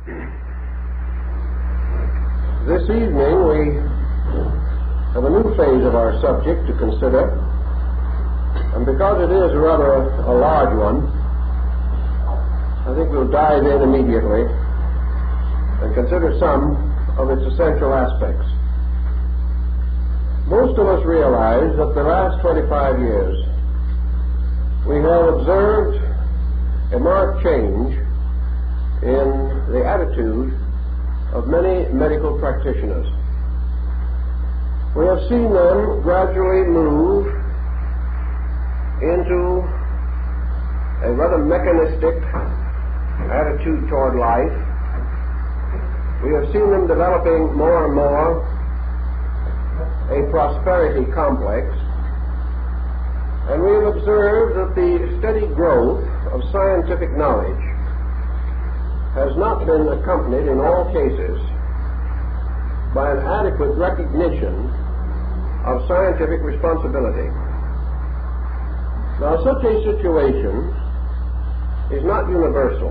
This evening we have a new phase of our subject to consider, and because it is rather a large one, I think we'll dive in immediately and consider some of its essential aspects. Most of us realize that the last 25 years we have observed a marked change in the attitude of many medical practitioners. We have seen them gradually move into a rather mechanistic attitude toward life. We have seen them developing more and more a prosperity complex, and we have observed that the steady growth of scientific knowledge has not been accompanied in all cases by an adequate recognition of scientific responsibility. Now, such a situation is not universal,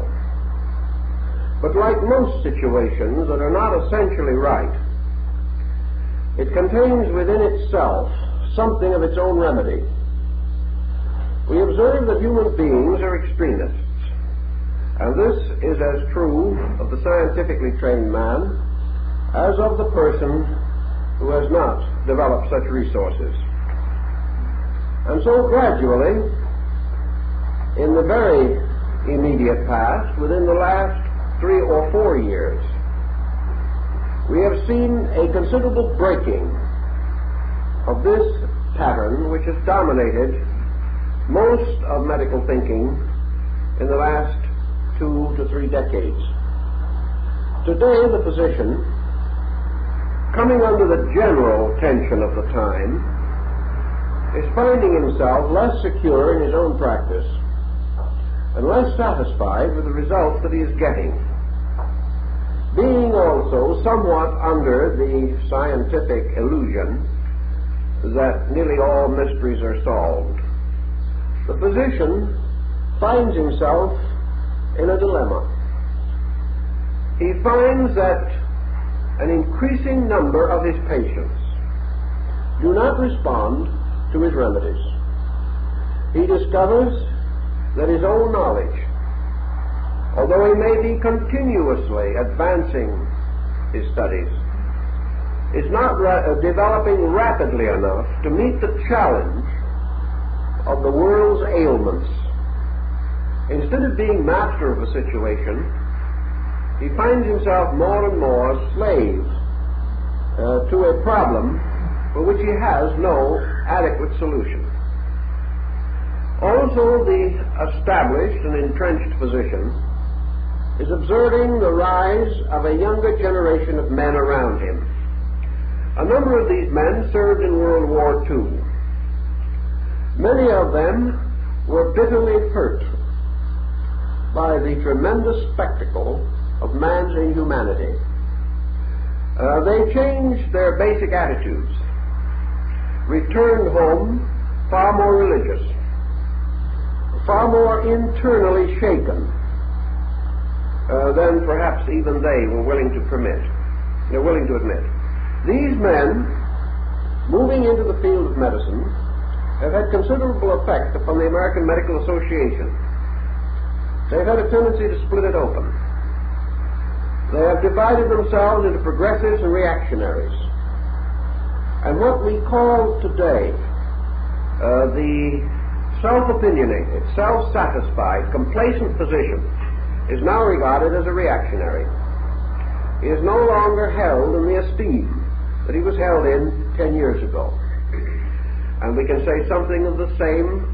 but like most situations that are not essentially right, it contains within itself something of its own remedy. We observe that human beings are extremists, and this is as true of the scientifically trained man as of the person who has not developed such resources. And so gradually, in the very immediate past, within the last 3 or 4 years, we have seen a considerable breaking of this pattern which has dominated most of medical thinking in the last 2 to 3 decades. Today, the physician, coming under the general tension of the time, is finding himself less secure in his own practice and less satisfied with the results that he is getting, being also somewhat under the scientific illusion that nearly all mysteries are solved. The physician finds himself in a dilemma. He finds that an increasing number of his patients do not respond to his remedies. He discovers that his own knowledge, although he may be continuously advancing his studies, is not developing rapidly enough to meet the challenge of the world's ailments. Instead of being master of a situation, he finds himself more and more slave to a problem for which he has no adequate solution. Also, the established and entrenched physician is observing the rise of a younger generation of men around him. A number of these men served in World War II. Many of them were bitterly hurt by the tremendous spectacle of man's inhumanity. They changed their basic attitudes, returned home far more religious, far more internally shaken than perhaps even they were willing to admit. These men, moving into the field of medicine, have had considerable effect upon the American Medical Association. They've had a tendency to split it open. They have divided themselves into progressives and reactionaries. And what we call today the self-opinionated, self-satisfied, complacent physician is now regarded as a reactionary. He is no longer held in the esteem that he was held in 10 years ago. And we can say something of the same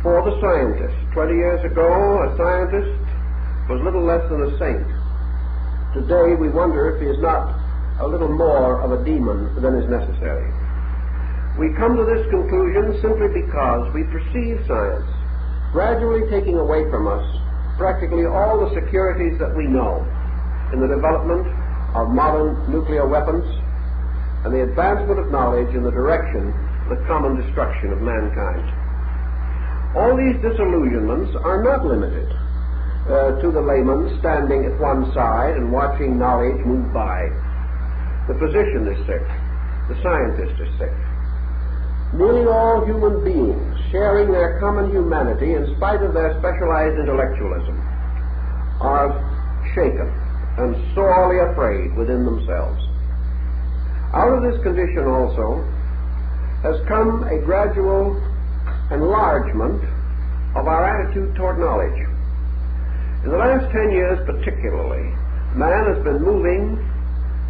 for the scientist. 20 years ago, a scientist was little less than a saint. Today, we wonder if he is not a little more of a demon than is necessary. We come to this conclusion simply because we perceive science gradually taking away from us practically all the securities that we know in the development of modern nuclear weapons and the advancement of knowledge in the direction of the common destruction of mankind. All these disillusionments are not limited to the layman standing at one side and watching knowledge move by. The physician is sick. The scientist is sick. Nearly all human beings, sharing their common humanity in spite of their specialized intellectualism, are shaken and sorely afraid within themselves. Out of this condition also has come a gradual enlargement of our attitude toward knowledge. In the last 10 years particularly, man has been moving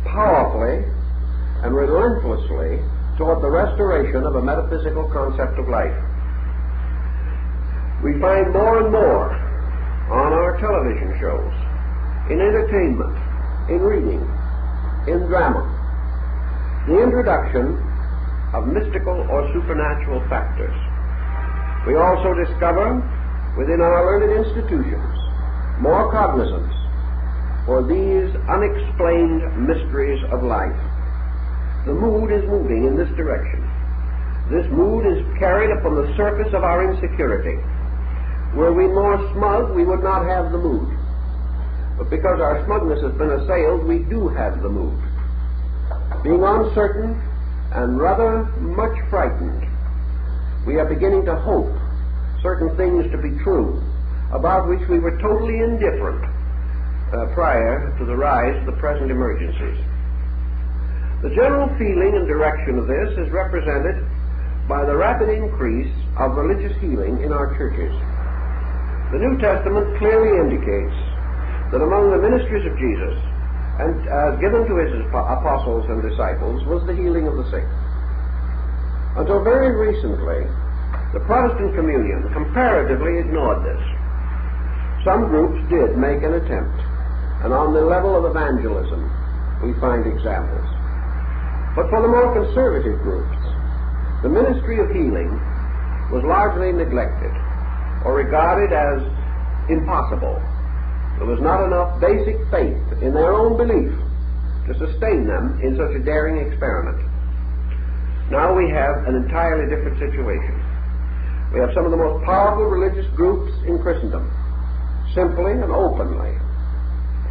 powerfully and relentlessly toward the restoration of a metaphysical concept of life. We find more and more on our television shows, in entertainment, in reading, in drama, the introduction of mystical or supernatural factors. We also discover within our learned institutions more cognizance for these unexplained mysteries of life. The mood is moving in this direction. This mood is carried upon the surface of our insecurity. Were we more smug, we would not have the mood. But because our smugness has been assailed, we do have the mood. Being uncertain and rather much frightened, we are beginning to hope certain things to be true about which we were totally indifferent prior to the rise of the present emergencies. The general feeling and direction of this is represented by the rapid increase of religious healing in our churches. The New Testament clearly indicates that among the ministries of Jesus, and given to his apostles and disciples, was the healing of the sick. Until very recently, the Protestant communion comparatively ignored this. Some groups did make an attempt, and on the level of evangelism, we find examples. But for the more conservative groups, the ministry of healing was largely neglected or regarded as impossible. There was not enough basic faith in their own belief to sustain them in such a daring experiment. Now we have an entirely different situation. We have some of the most powerful religious groups in Christendom simply and openly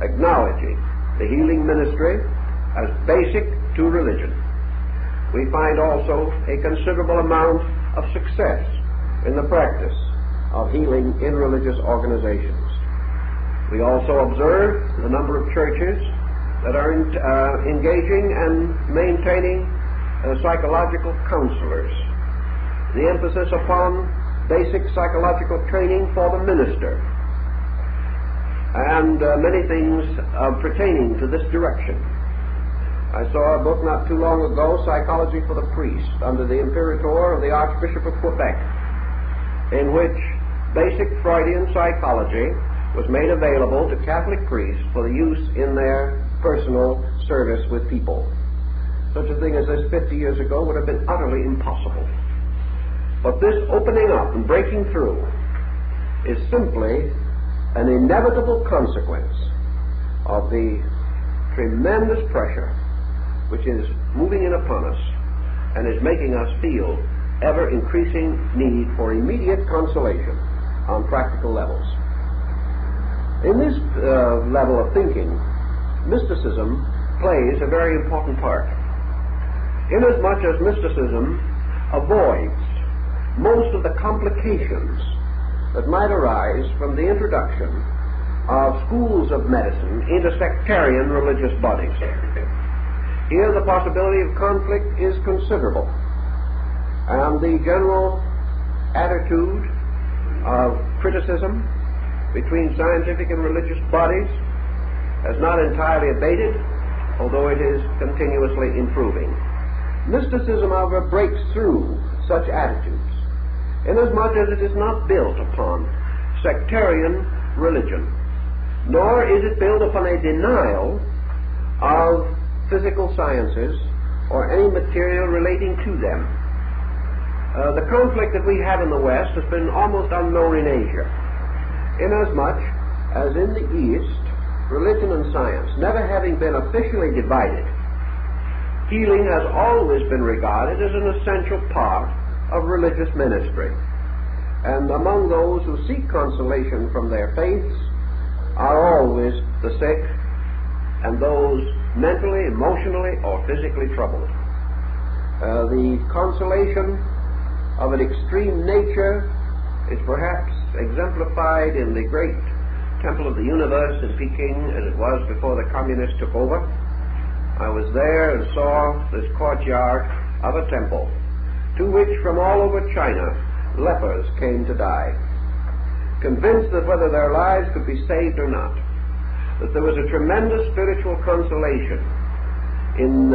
acknowledging the healing ministry as basic to religion. We find also a considerable amount of success in the practice of healing in religious organizations. We also observe the number of churches that are engaging and maintaining psychological counselors, the emphasis upon basic psychological training for the minister, and many things pertaining to this direction. I saw a book not too long ago, Psychology for the Priest, under the Imperator of the Archbishop of Quebec, in which basic Freudian psychology was made available to Catholic priests for the use in their personal service with people. Such a thing as this 50 years ago would have been utterly impossible. But this opening up and breaking through is simply an inevitable consequence of the tremendous pressure which is moving in upon us and is making us feel ever increasing need for immediate consolation on practical levels. In this level of thinking, mysticism plays a very important part, inasmuch as mysticism avoids most of the complications that might arise from the introduction of schools of medicine into sectarian religious bodies. Here the possibility of conflict is considerable, and the general attitude of criticism between scientific and religious bodies has not entirely abated, although it is continuously improving. Mysticism, however, breaks through such attitudes, inasmuch as it is not built upon sectarian religion, nor is it built upon a denial of physical sciences or any material relating to them. The conflict that we have in the West has been almost unknown in Asia, inasmuch as in the East, religion and science, never having been officially divided, healing has always been regarded as an essential part of religious ministry. And among those who seek consolation from their faiths, are always the sick and those mentally, emotionally, or physically troubled. The consolation of an extreme nature is perhaps exemplified in the great Temple of the Universe in Peking, as it was before the communists took over. I was there and saw this courtyard of a temple to which from all over China lepers came to die, convinced that whether their lives could be saved or not, that there was a tremendous spiritual consolation in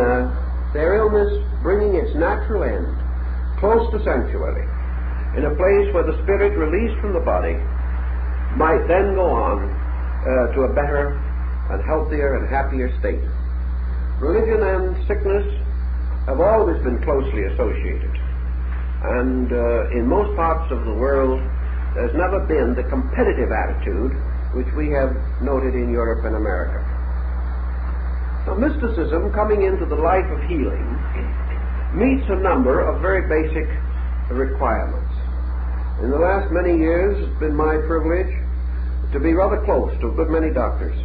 their illness bringing its natural end close to sanctuary, in a place where the spirit released from the body might then go on to a better and healthier and happier state. Religion and sickness have always been closely associated, and in most parts of the world there's never been the competitive attitude which we have noted in Europe and America. Now, mysticism, coming into the life of healing, meets a number of very basic requirements. In the last many years, it's been my privilege to be rather close to a good many doctors,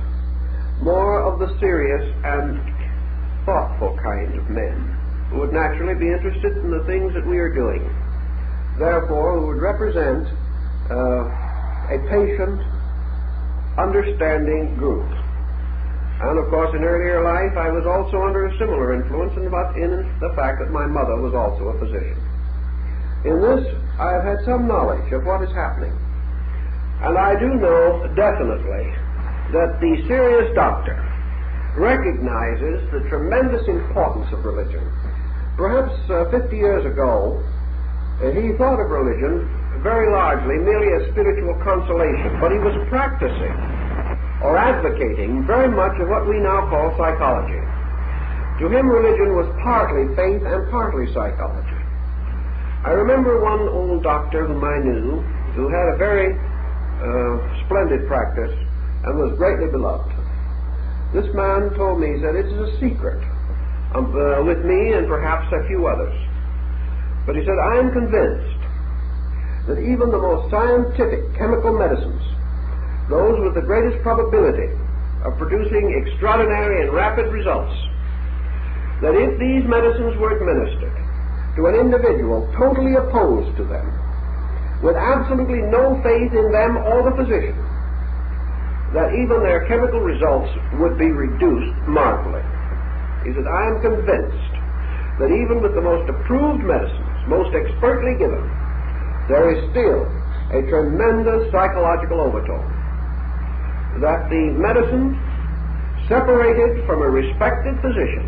more of the serious and thoughtful kind of men who would naturally be interested in the things that we are doing, therefore who would represent a patient, understanding group. And of course, in earlier life, I was also under a similar influence in the fact that my mother was also a physician. In this, I have had some knowledge of what is happening. And I do know definitely that the serious doctor recognizes the tremendous importance of religion. Perhaps 50 years ago, he thought of religion very largely merely as spiritual consolation, but he was practicing or advocating very much of what we now call psychology. To him, religion was partly faith and partly psychology. I remember one old doctor whom I knew who had a very splendid practice and was greatly beloved. This man told me, he said, it is a secret with me and perhaps a few others. But he said, I am convinced that even the most scientific chemical medicines, those with the greatest probability of producing extraordinary and rapid results, that if these medicines were administered to an individual totally opposed to them, with absolutely no faith in them or the physician, that even their chemical results would be reduced markedly. He said, I am convinced that even with the most approved medicines, most expertly given, there is still a tremendous psychological overtone, that the medicine separated from a respected physician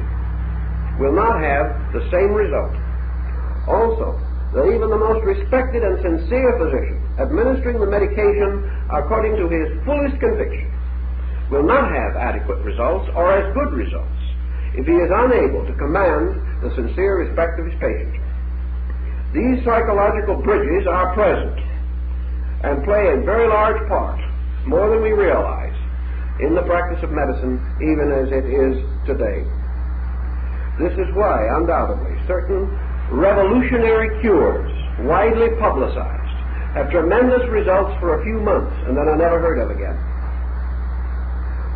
will not have the same result. Also, that even the most respected and sincere physician administering the medication according to his fullest conviction will not have adequate results or as good results if he is unable to command the sincere respect of his patient. These psychological bridges are present and play a very large part, more than we realize, in the practice of medicine, even as it is today. This is why, undoubtedly, certain revolutionary cures, widely publicized, have tremendous results for a few months and then are never heard of again.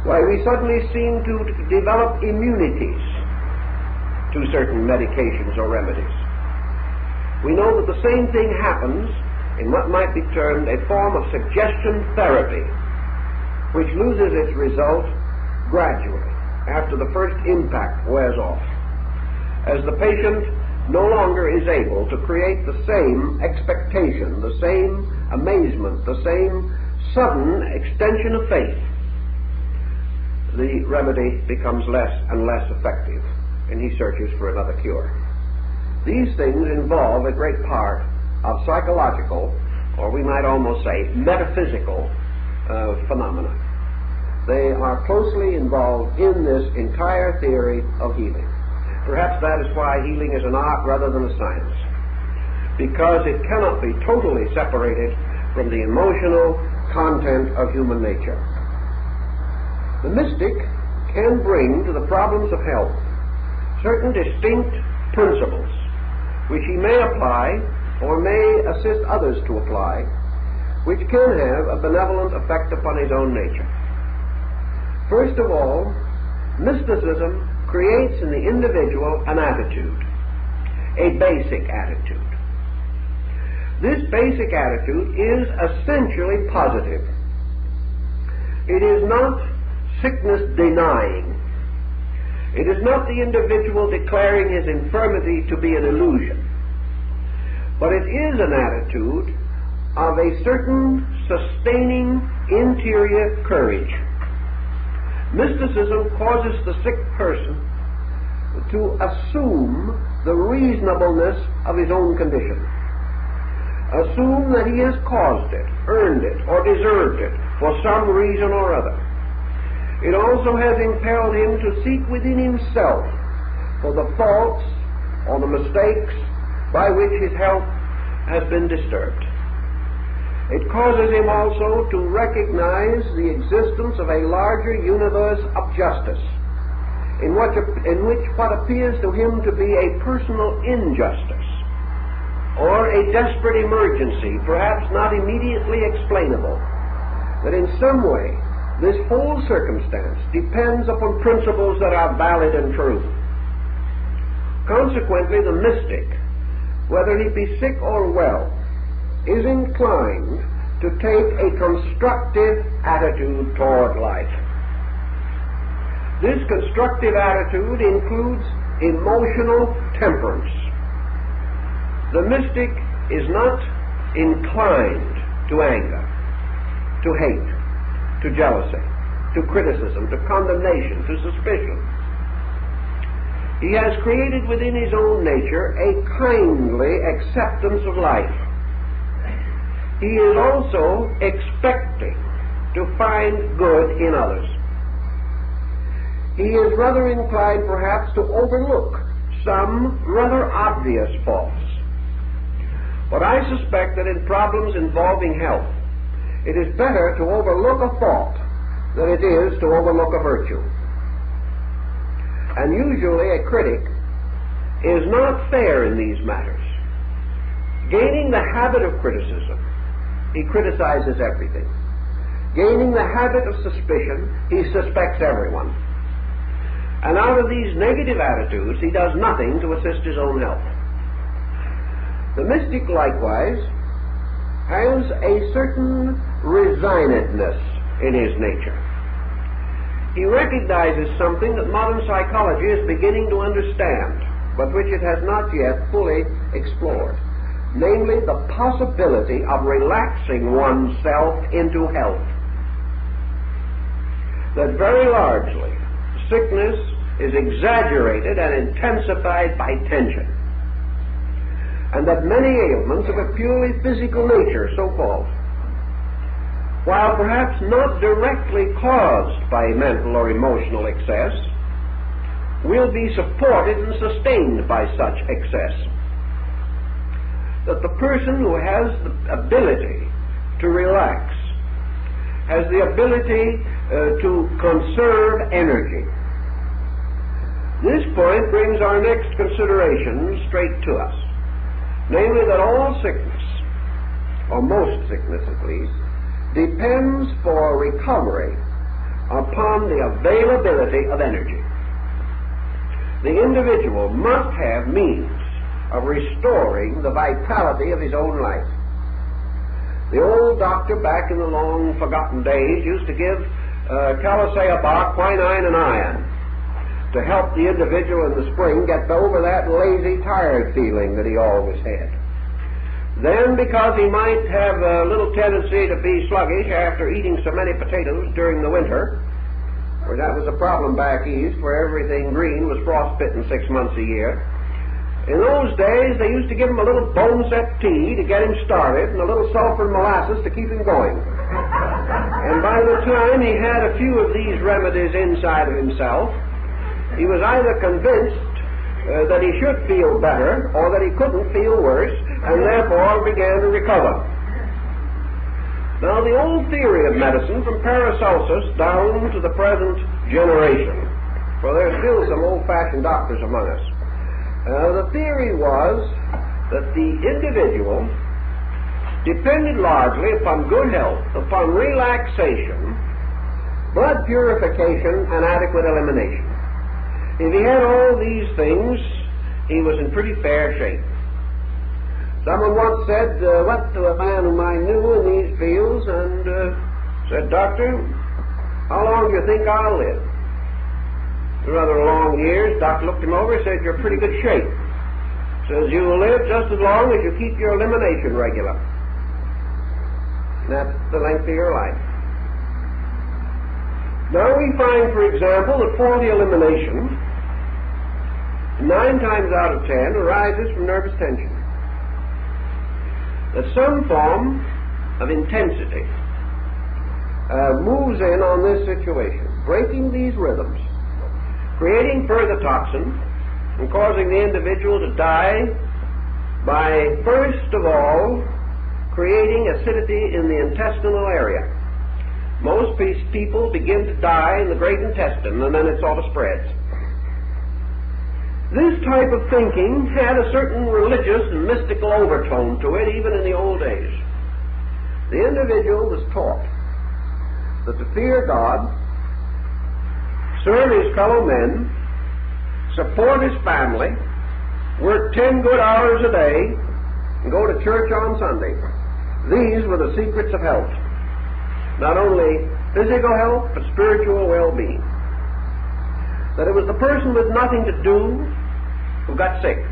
Why we suddenly seem to develop immunities to certain medications or remedies. We know that the same thing happens in what might be termed a form of suggestion therapy, which loses its result gradually after the first impact wears off, as the patient no longer is able to create the same expectation, the same amazement, the same sudden extension of faith. The remedy becomes less and less effective, and he searches for another cure. These things involve a great part of psychological, or we might almost say metaphysical, phenomena. They are closely involved in this entire theory of healing. Perhaps that is why healing is an art rather than a science, because it cannot be totally separated from the emotional content of human nature. The mystic can bring to the problems of health certain distinct principles which he may apply or may assist others to apply, which can have a benevolent effect upon his own nature. First of all, mysticism creates in the individual an attitude, a basic attitude. This basic attitude is essentially positive. It is not sickness denying. It is not the individual declaring his infirmity to be an illusion, but it is an attitude of a certain sustaining interior courage. Mysticism causes the sick person to assume the reasonableness of his own condition. Assume that he has caused it, earned it, or deserved it for some reason or other. It also has impelled him to seek within himself for the faults or the mistakes by which his health has been disturbed. It causes him also to recognize the existence of a larger universe of justice, in which what appears to him to be a personal injustice or a desperate emergency, perhaps not immediately explainable, that in some way this whole circumstance depends upon principles that are valid and true. Consequently, the mystic, whether he be sick or well, is inclined to take a constructive attitude toward life. This constructive attitude includes emotional temperance. The mystic is not inclined to anger, to hate, to jealousy, to criticism, to condemnation, to suspicion. He has created within his own nature a kindly acceptance of life. He is also expecting to find good in others. He is rather inclined perhaps to overlook some rather obvious faults. But I suspect that in problems involving health, it is better to overlook a fault than it is to overlook a virtue. And usually a critic is not fair in these matters. Gaining the habit of criticism, he criticizes everything. Gaining the habit of suspicion, he suspects everyone. And out of these negative attitudes, he does nothing to assist his own health. The mystic, likewise, has a certain resignedness in his nature. He recognizes something that modern psychology is beginning to understand, but which it has not yet fully explored. Namely, the possibility of relaxing oneself into health. That very largely, sickness is exaggerated and intensified by tension. And that many ailments of a purely physical nature, so-called, while perhaps not directly caused by mental or emotional excess, will be supported and sustained by such excess. That the person who has the ability to relax has the ability to conserve energy. This point brings our next consideration straight to us, namely that all sickness, or most sickness at least, depends for recovery upon the availability of energy. The individual must have means of restoring the vitality of his own life. The old doctor back in the long forgotten days used to give calisaya, quinine, and iron to help the individual in the spring get over that lazy, tired feeling that he always had. Then, because he might have a little tendency to be sluggish after eating so many potatoes during the winter, for that was a problem back east where everything green was frostbitten 6 months a year, in those days, they used to give him a little bone-set tea to get him started and a little sulfur and molasses to keep him going. And by the time he had a few of these remedies inside of himself, he was either convinced that he should feel better or that he couldn't feel worse, and therefore began to recover. Now, the old theory of medicine, from Paracelsus down to the present generation, for there are still some old-fashioned doctors among us, the theory was that the individual depended largely upon good health, upon relaxation, blood purification, and adequate elimination. If he had all these things, he was in pretty fair shape. Someone once said, went to a man whom I knew in these fields and said, "Doctor, how long do you think I'll live?" Rather long years. Doc looked him over and said, "You're in pretty good shape." Says, "You will live just as long as you keep your elimination regular." And that's the length of your life. Now we find, for example, that faulty elimination, 9 times out of 10, arises from nervous tension. That some form of intensity moves in on this situation, breaking these rhythms, creating further toxin, and causing the individual to die by, first of all, creating acidity in the intestinal area. Most people begin to die in the great intestine, and then it sort of spreads. This type of thinking had a certain religious and mystical overtone to it, even in the old days. The individual was taught that to fear God, serve his fellow men, support his family, work 10 good hours a day, and go to church on Sunday. These were the secrets of health. Not only physical health, but spiritual well-being. That it was the person with nothing to do who got sick.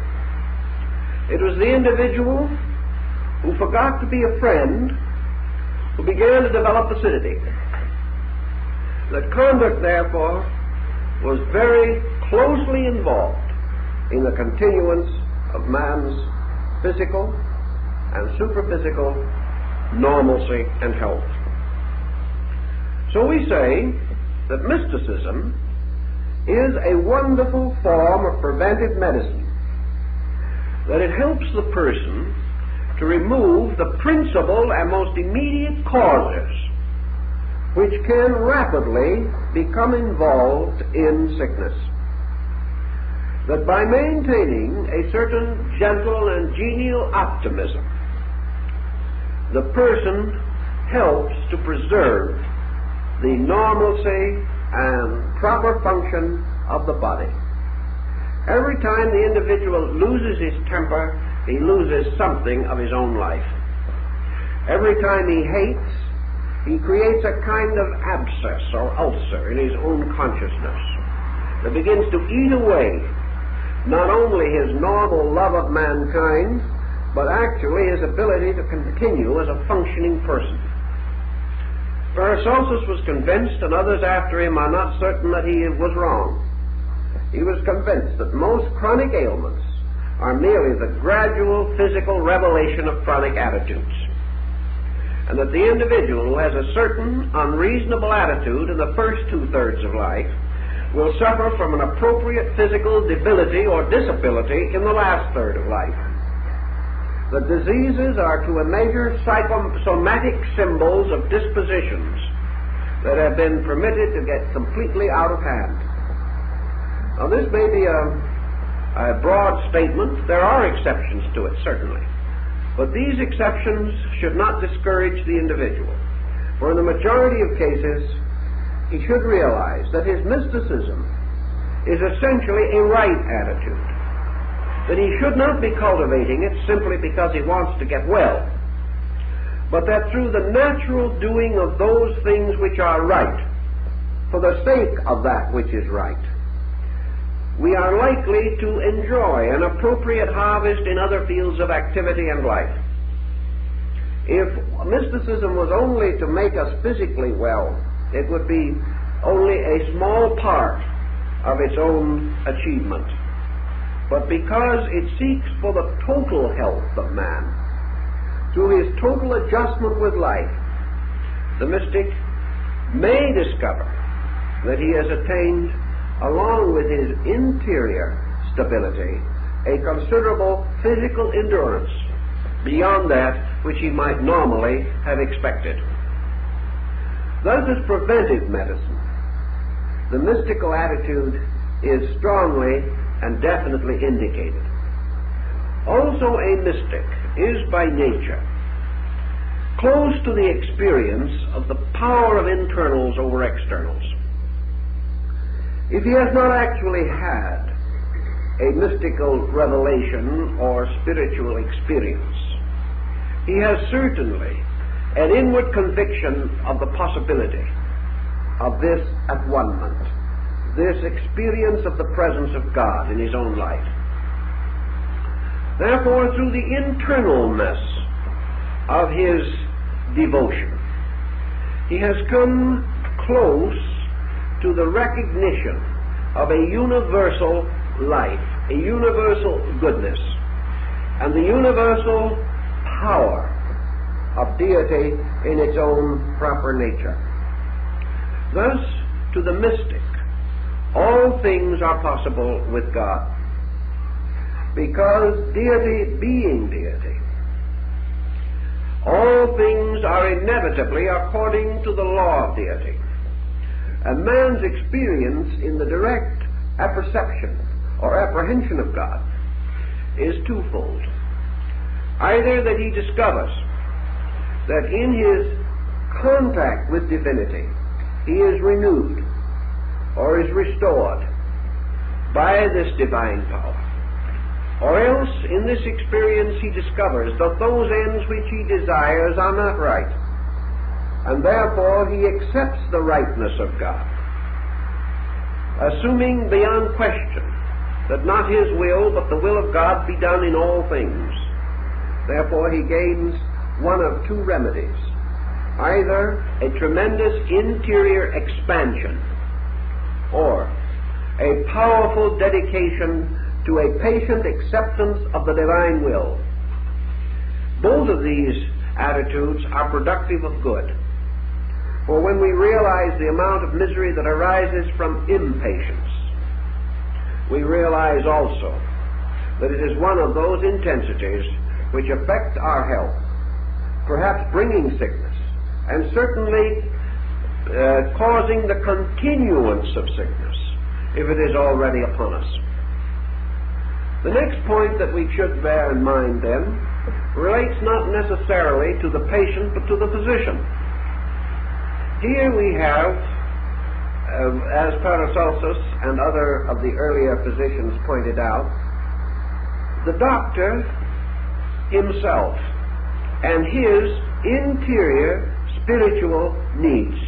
It was the individual who forgot to be a friend who began to develop acidity. That conduct, therefore, was very closely involved in the continuance of man's physical and superphysical normalcy and health. So we say that mysticism is a wonderful form of preventive medicine, that it helps the person to remove the principal and most immediate causes which can rapidly become involved in sickness. That by maintaining a certain gentle and genial optimism, the person helps to preserve the normalcy and proper function of the body. Every time the individual loses his temper, he loses something of his own life. Every time he hates, he creates a kind of abscess or ulcer in his own consciousness that begins to eat away not only his normal love of mankind, but actually his ability to continue as a functioning person. Paracelsus was convinced, and others after him are not certain that he was wrong. He was convinced that most chronic ailments are merely the gradual physical revelation of chronic attitudes, and that the individual who has a certain unreasonable attitude in the first 2/3 of life will suffer from an appropriate physical debility or disability in the last third of life. The diseases are to a measure psychosomatic symbols of dispositions that have been permitted to get completely out of hand. Now this may be a broad statement. There are exceptions to it, certainly. But these exceptions should not discourage the individual. For in the majority of cases, he should realize that his mysticism is essentially a right attitude, that he should not be cultivating it simply because he wants to get well, but that through the natural doing of those things which are right, for the sake of that which is right, we are likely to enjoy an appropriate harvest in other fields of activity and life. If mysticism was only to make us physically well, it would be only a small part of its own achievement. But because it seeks for the total health of man, through his total adjustment with life, the mystic may discover that he has attained, along with his interior stability, a considerable physical endurance beyond that which he might normally have expected. Thus, as preventive medicine, the mystical attitude is strongly and definitely indicated. Also, a mystic is by nature close to the experience of the power of internals over externals. If he has not actually had a mystical revelation or spiritual experience, he has certainly an inward conviction of the possibility of this at-one-ment, this experience of the presence of God in his own life. Therefore, through the internalness of his devotion, he has come close to the recognition of a universal life, a universal goodness, and the universal power of deity in its own proper nature. Thus, to the mystic, all things are possible with God, because deity being deity, all things are inevitably according to the law of deity. And man's experience in the direct apperception or apprehension of God is twofold. Either that he discovers that in his contact with divinity he is renewed or is restored by this divine power, or else in this experience he discovers that those ends which he desires are not right, and therefore he accepts the rightness of God, assuming beyond question that not his will but the will of God be done in all things. Therefore he gains one of two remedies: either a tremendous interior expansion or a powerful dedication to a patient acceptance of the divine will. Both of these attitudes are productive of good. For when we realize the amount of misery that arises from impatience, we realize also that it is one of those intensities which affect our health, perhaps bringing sickness, and certainly causing the continuance of sickness if it is already upon us. The next point that we should bear in mind then relates not necessarily to the patient but to the physician. Here we have, as Paracelsus and other of the earlier physicians pointed out, the doctor himself and his interior spiritual needs.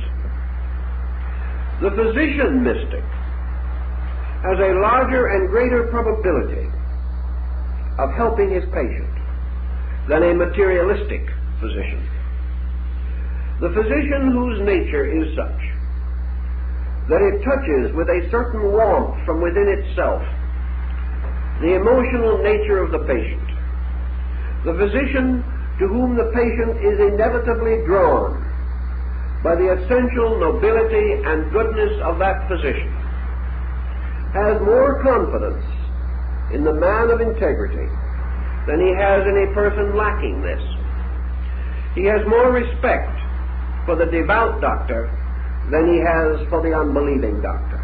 The physician mystic has a larger and greater probability of helping his patient than a materialistic physician. The physician whose nature is such that it touches with a certain warmth from within itself the emotional nature of the patient, the physician to whom the patient is inevitably drawn by the essential nobility and goodness of that physician, has more confidence in the man of integrity than he has in a person lacking this. He has more respect for the devout doctor than he has for the unbelieving doctor.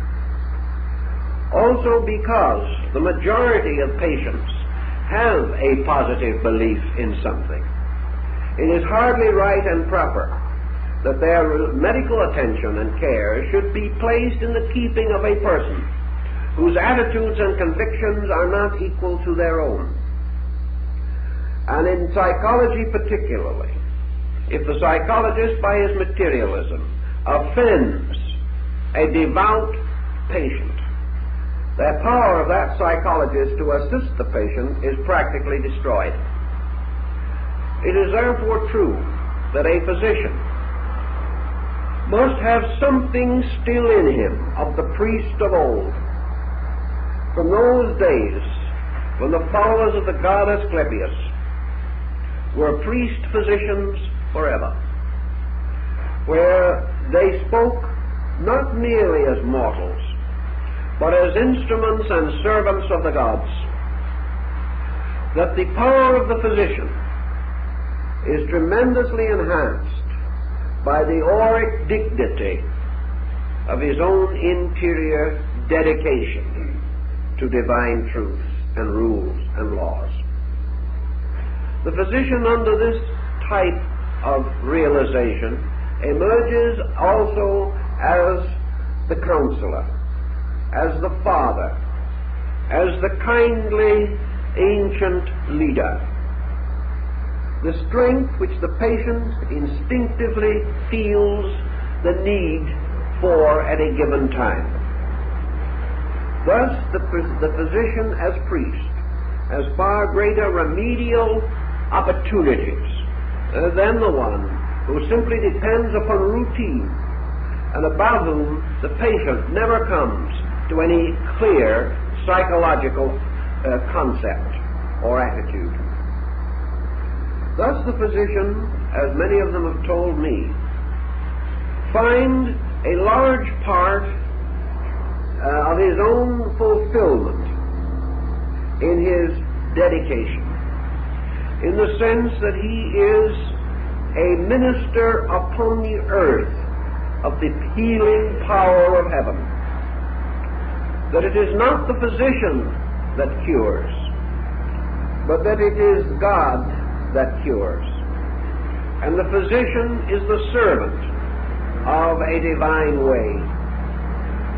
Also because the majority of patients have a positive belief in something, it is hardly right and proper that their medical attention and care should be placed in the keeping of a person whose attitudes and convictions are not equal to their own. And in psychology particularly, if the psychologist by his materialism offends a devout patient, the power of that psychologist to assist the patient is practically destroyed. It is therefore true that a physician must have something still in him of the priest of old, from those days when the followers of the god Asclepius were priest-physicians forever, where they spoke not merely as mortals, but as instruments and servants of the gods, that the power of the physician is tremendously enhanced by the auric dignity of his own interior dedication to divine truths and rules and laws. The physician under this type of realization emerges also as the counselor, as the father, as the kindly ancient leader. The strength which the patient instinctively feels the need for at a given time. Thus, the physician as priest has far greater remedial opportunities than the one who simply depends upon routine and about whom the patient never comes to any clear psychological concept or attitude. Thus, the physician, as many of them have told me, find a large part of his own fulfillment in his dedication, in the sense that he is a minister upon the earth of the healing power of heaven. That it is not the physician that cures, but that it is God that cures. And the physician is the servant of a divine way.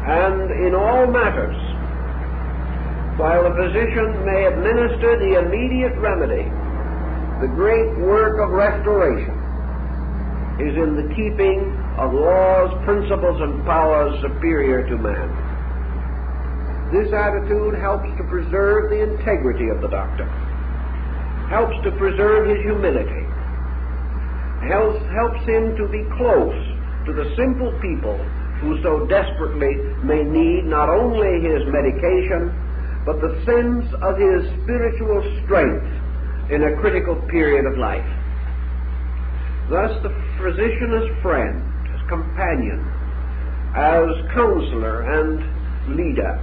And in all matters, while the physician may administer the immediate remedy, the great work of restoration is in the keeping of laws, principles, and powers superior to man. This attitude helps to preserve the integrity of the doctor, helps to preserve his humility, helps him to be close to the simple people who so desperately may need not only his medication, but the sense of his spiritual strength in a critical period of life. Thus, the physician as friend, as companion, as counselor and leader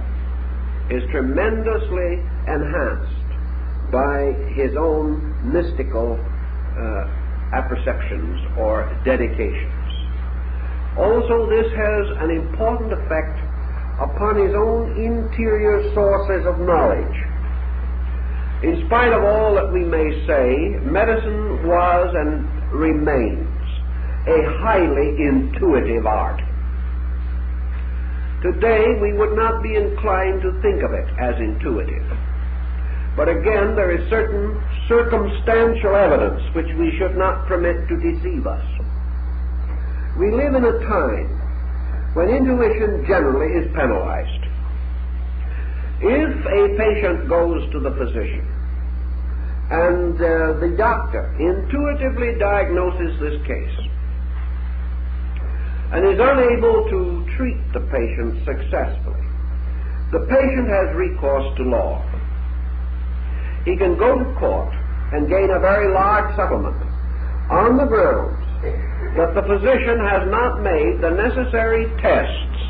is tremendously enhanced by his own mystical apperceptions or dedications. Also, this has an important effect upon his own interior sources of knowledge. In spite of all that we may say, medicine was and remains a highly intuitive art. Today, we would not be inclined to think of it as intuitive. But again, there is certain circumstantial evidence which we should not permit to deceive us. We live in a time when intuition generally is penalized. If a patient goes to the physician and the doctor intuitively diagnoses this case and is unable to treat the patient successfully, the patient has recourse to law. He can go to court and gain a very large settlement on the grounds that the physician has not made the necessary tests,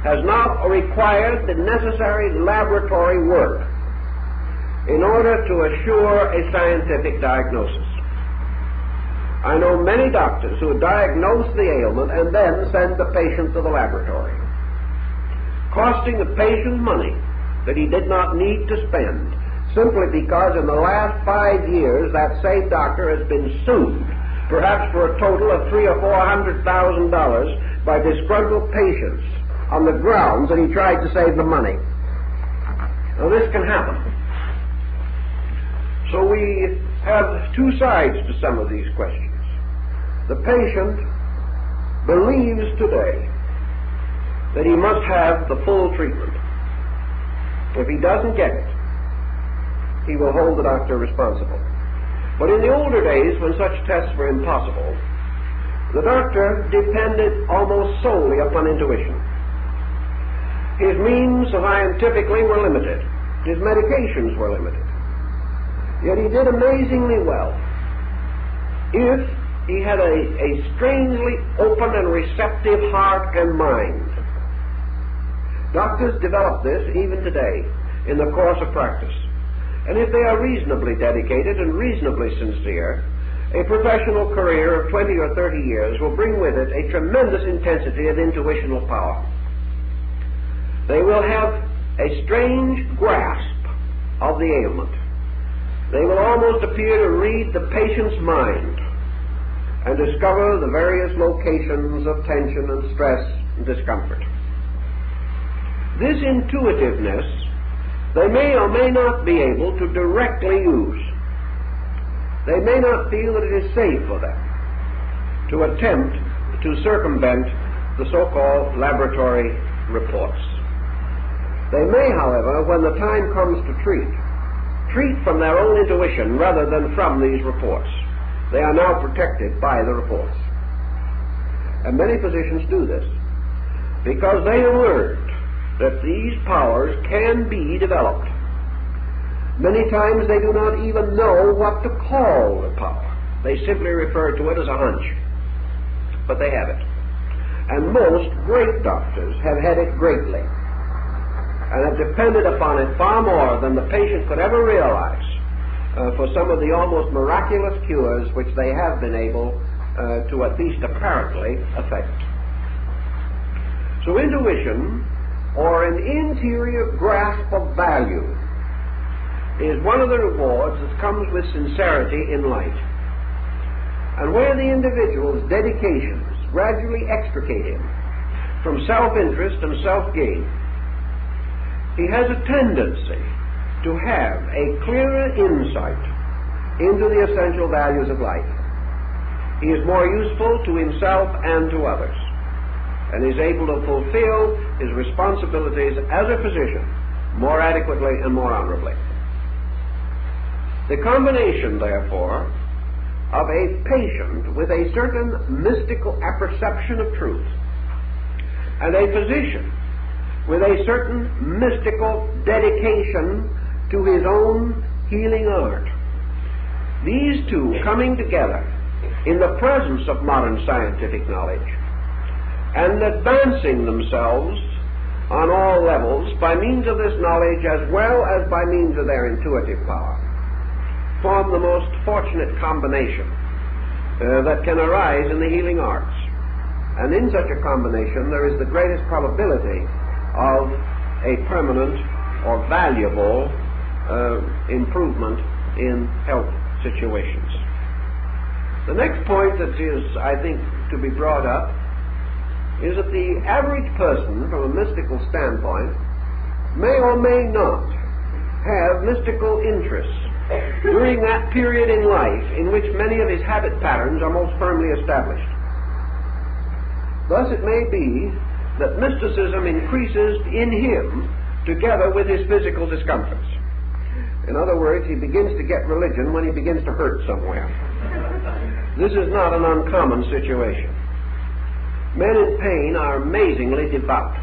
has not required the necessary laboratory work in order to assure a scientific diagnosis. I know many doctors who diagnose the ailment and then send the patient to the laboratory, costing the patient money that he did not need to spend, simply because in the last 5 years that same doctor has been sued, perhaps for a total of $300,000 or $400,000 by disgruntled patients on the grounds that he tried to save the money. Now this can happen. So we have two sides to some of these questions. The patient believes today that he must have the full treatment. If he doesn't get it, he will hold the doctor responsible. But in the older days, when such tests were impossible, the doctor depended almost solely upon intuition. His means scientifically were limited. His medications were limited. Yet he did amazingly well if he had a strangely open and receptive heart and mind. Doctors develop this even today in the course of practice. And if they are reasonably dedicated and reasonably sincere, a professional career of 20 or 30 years will bring with it a tremendous intensity of intuitional power. They will have a strange grasp of the ailment. They will almost appear to read the patient's mind and discover the various locations of tension and stress and discomfort. This intuitiveness they may or may not be able to directly use. They may not feel that it is safe for them to attempt to circumvent the so-called laboratory reports. They may, however, when the time comes to treat from their own intuition rather than from these reports. They are now protected by the reports. And many physicians do this because they have learned that these powers can be developed. Many times they do not even know what to call the power. They simply refer to it as a hunch. But they have it. And most great doctors have had it greatly and have depended upon it far more than the patient could ever realize for some of the almost miraculous cures which they have been able to at least apparently effect. So intuition, or an interior grasp of value, is one of the rewards that comes with sincerity in life. And where the individual's dedications gradually extricate him from self-interest and self-gain, he has a tendency to have a clearer insight into the essential values of life. He is more useful to himself and to others, and is able to fulfill his responsibilities as a physician more adequately and more honorably. The combination, therefore, of a patient with a certain mystical apperception of truth and a physician with a certain mystical dedication to his own healing art, these two coming together in the presence of modern scientific knowledge and advancing themselves on all levels by means of this knowledge as well as by means of their intuitive power, form the most fortunate combination that can arise in the healing arts. And in such a combination there is the greatest probability of a permanent or valuable improvement in health situations. The next point that is, I think, to be brought up is that the average person, from a mystical standpoint, may or may not have mystical interests during that period in life in which many of his habit patterns are most firmly established. Thus it may be that mysticism increases in him together with his physical discomforts. In other words, he begins to get religion when he begins to hurt somewhere. This is not an uncommon situation. Men in pain are amazingly devout.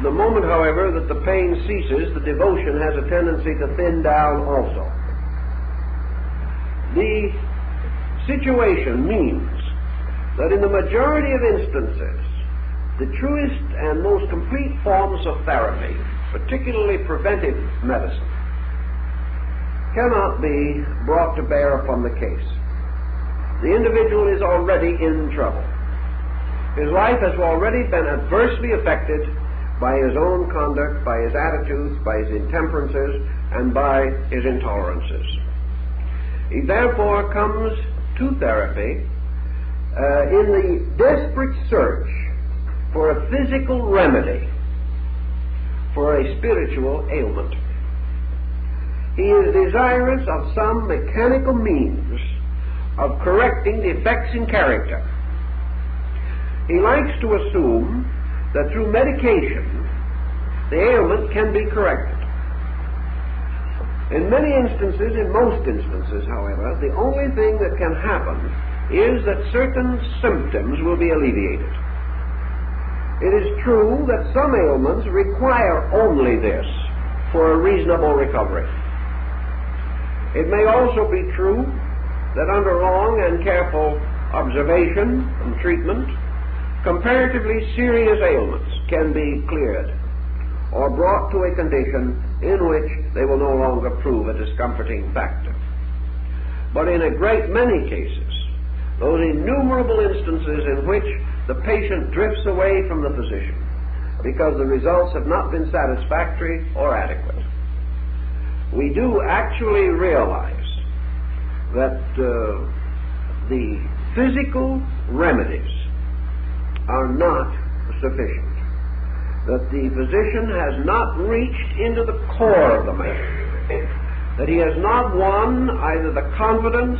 The moment, however, that the pain ceases, the devotion has a tendency to thin down also. The situation means that in the majority of instances, the truest and most complete forms of therapy, particularly preventive medicine, cannot be brought to bear upon the case. The individual is already in trouble. His life has already been adversely affected by his own conduct, by his attitudes, by his intemperances, and by his intolerances. He therefore comes to therapy in the desperate search for a physical remedy for a spiritual ailment. He is desirous of some mechanical means of correcting defects in character. He likes to assume that through medication the ailment can be corrected. In many instances, in most instances, however, the only thing that can happen is that certain symptoms will be alleviated. It is true that some ailments require only this for a reasonable recovery. It may also be true that under long and careful observation and treatment, comparatively serious ailments can be cleared or brought to a condition in which they will no longer prove a discomforting factor. But in a great many cases, those innumerable instances in which the patient drifts away from the physician because the results have not been satisfactory or adequate, we do actually realize that the physical remedies are not sufficient, that the physician has not reached into the core of the man, that he has not won either the confidence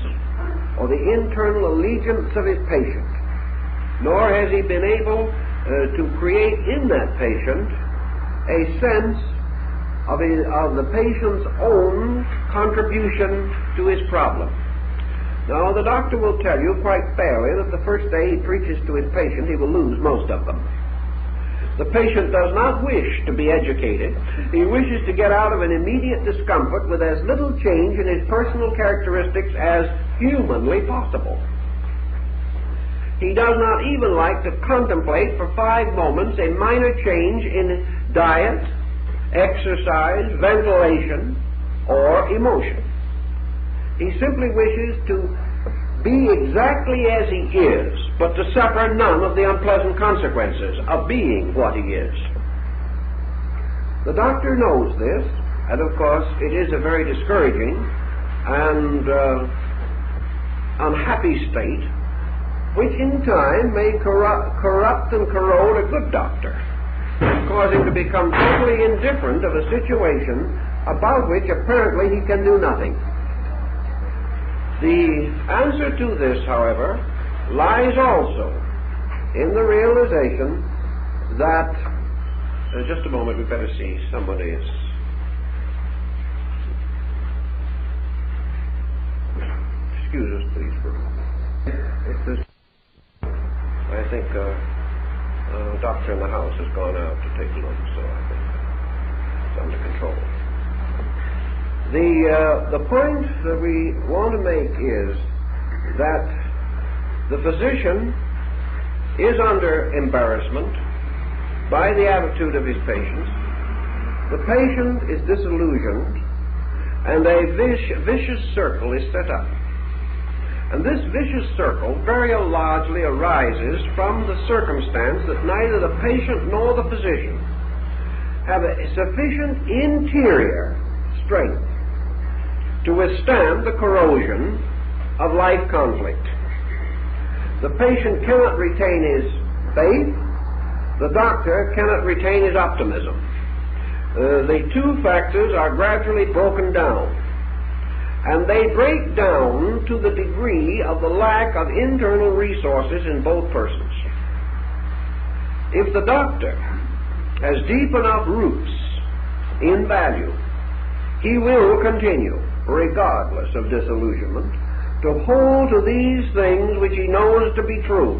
or the internal allegiance of his patient, nor has he been able to create in that patient a sense of the patient's own contribution to his problem. Now, the doctor will tell you quite fairly that the first day he preaches to his patient, he will lose most of them. The patient does not wish to be educated. He wishes to get out of an immediate discomfort with as little change in his personal characteristics as humanly possible. He does not even like to contemplate for 5 moments a minor change in diet, exercise, ventilation, or emotion. He simply wishes to be exactly as he is, but to suffer none of the unpleasant consequences of being what he is. The doctor knows this, and of course it is a very discouraging and unhappy state, which in time may corrupt and corrode a good doctor, cause him to become totally indifferent of a situation about which apparently he can do nothing. The answer to this, however, lies also in the realization that, just a moment, we'd better see, somebody is, excuse us please for a moment. I think a doctor in the house has gone out to take a look, so I think it's under control. The point that we want to make is that the physician is under embarrassment by the attitude of his patients. The patient is disillusioned, and a vicious circle is set up. And this vicious circle very largely arises from the circumstance that neither the patient nor the physician have a sufficient interior strength to withstand the corrosion of life conflict. The patient cannot retain his faith. The doctor cannot retain his optimism. The two factors are gradually broken down, and they break down to the degree of the lack of internal resources in both persons. If the doctor has deep enough roots in value, he will continue, regardless of disillusionment, to hold to these things which he knows to be true.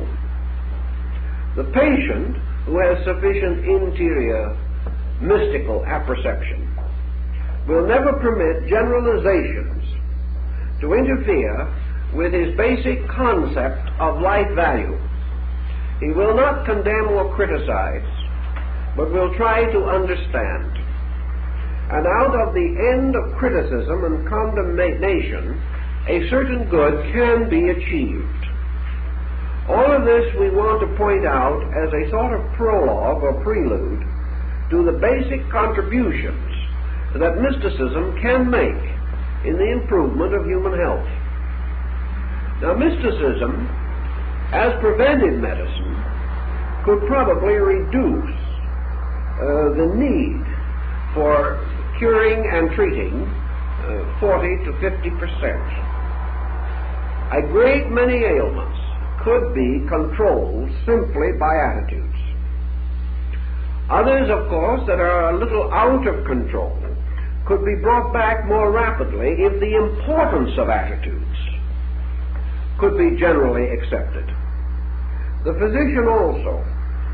The patient who has sufficient interior mystical apperception will never permit generalizations to interfere with his basic concept of life value. He will not condemn or criticize, but will try to understand. And out of the end of criticism and condemnation, a certain good can be achieved. All of this we want to point out as a sort of prologue or prelude to the basic contributions that mysticism can make in the improvement of human health. Now, mysticism, as preventive medicine, could probably reduce the need for curing and treating 40 to 50%. A great many ailments could be controlled simply by attitudes. Others, of course, that are a little out of control could be brought back more rapidly if the importance of attitudes could be generally accepted. The physician also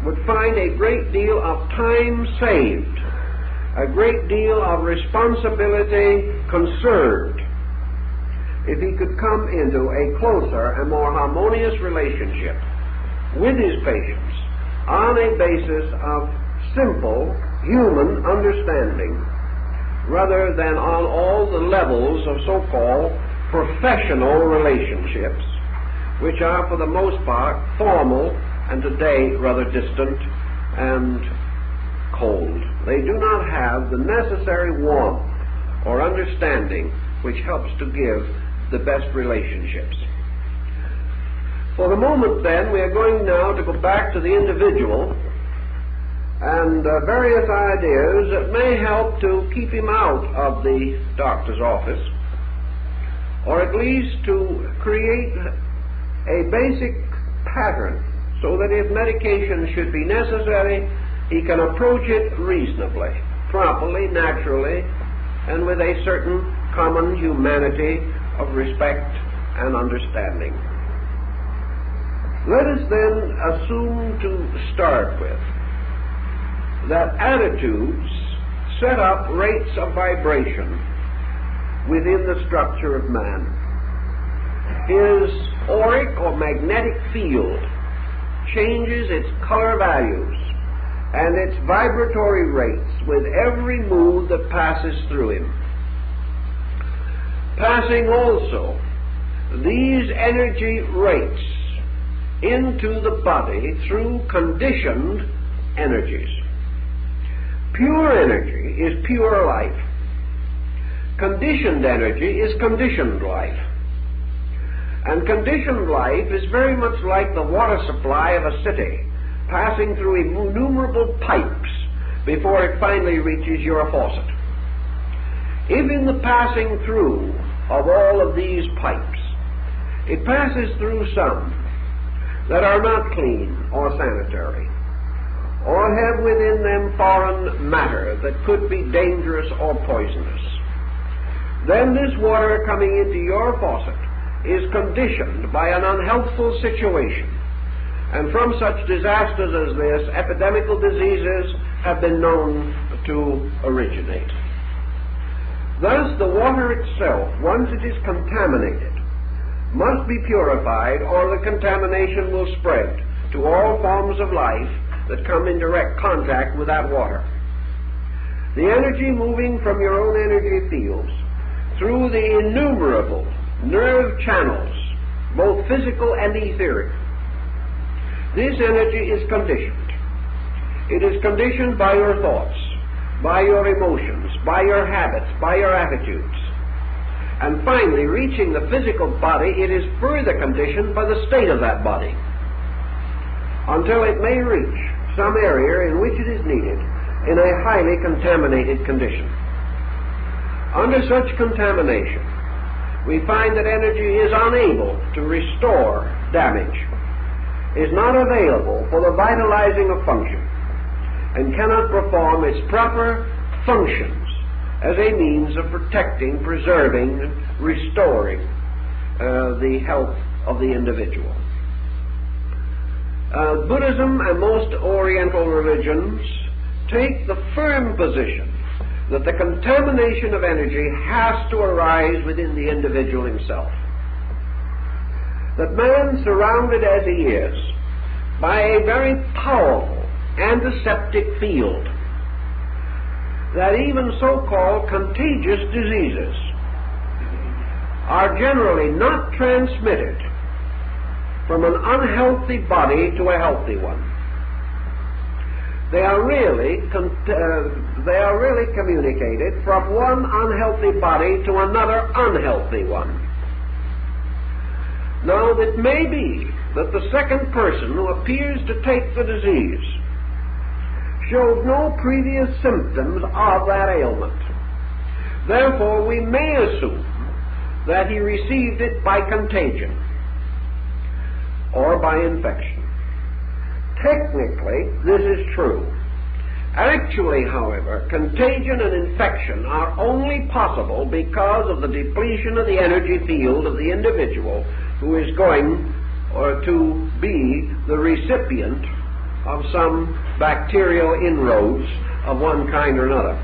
would find a great deal of time saved, a great deal of responsibility conserved, if he could come into a closer and more harmonious relationship with his patients on a basis of simple human understanding, rather than on all the levels of so-called professional relationships, which are for the most part formal and today rather distant and cold. They do not have the necessary warmth or understanding which helps to give the best relationships. For the moment, then, we are going now to go back to the individual and various ideas that may help to keep him out of the doctor's office, or at least to create a basic pattern so that if medication should be necessary, he can approach it reasonably, properly, naturally, and with a certain common humanity of respect and understanding. Let us then assume to start with that attitudes set up rates of vibration within the structure of man. His auric or magnetic field changes its color values and its vibratory rates with every mood that passes through him. Passing also these energy rates into the body through conditioned energies. Pure energy is pure life. Conditioned energy is conditioned life. And conditioned life is very much like the water supply of a city, passing through innumerable pipes before it finally reaches your faucet. If in the passing through of all of these pipes, it passes through some that are not clean or sanitary, or have within them foreign matter that could be dangerous or poisonous, then this water coming into your faucet is conditioned by an unhealthful situation. And from such disasters as this, epidemical diseases have been known to originate. Thus, the water itself, once it is contaminated, must be purified, or the contamination will spread to all forms of life that come in direct contact with that water. The energy moving from your own energy fields through the innumerable nerve channels, both physical and etheric, this energy is conditioned. It is conditioned by your thoughts, by your emotions, by your habits, by your attitudes. And finally, reaching the physical body, it is further conditioned by the state of that body, until it may reach some area in which it is needed in a highly contaminated condition. Under such contamination, we find that energy is unable to restore damage, is not available for the vitalizing of function, and cannot perform its proper functions as a means of protecting, preserving, and restoring the health of the individual. Buddhism and most Oriental religions take the firm position that the contamination of energy has to arise within the individual himself. That man, surrounded as he is by a very powerful antiseptic field, that even so-called contagious diseases are generally not transmitted from an unhealthy body to a healthy one. They are really communicated from one unhealthy body to another unhealthy one. Now, it may be that the second person who appears to take the disease showed no previous symptoms of that ailment. Therefore, we may assume that he received it by contagion or by infection. Technically, this is true. Actually, however, contagion and infection are only possible because of the depletion of the energy field of the individual who is going to be the recipient of some bacterial inroads of one kind or another.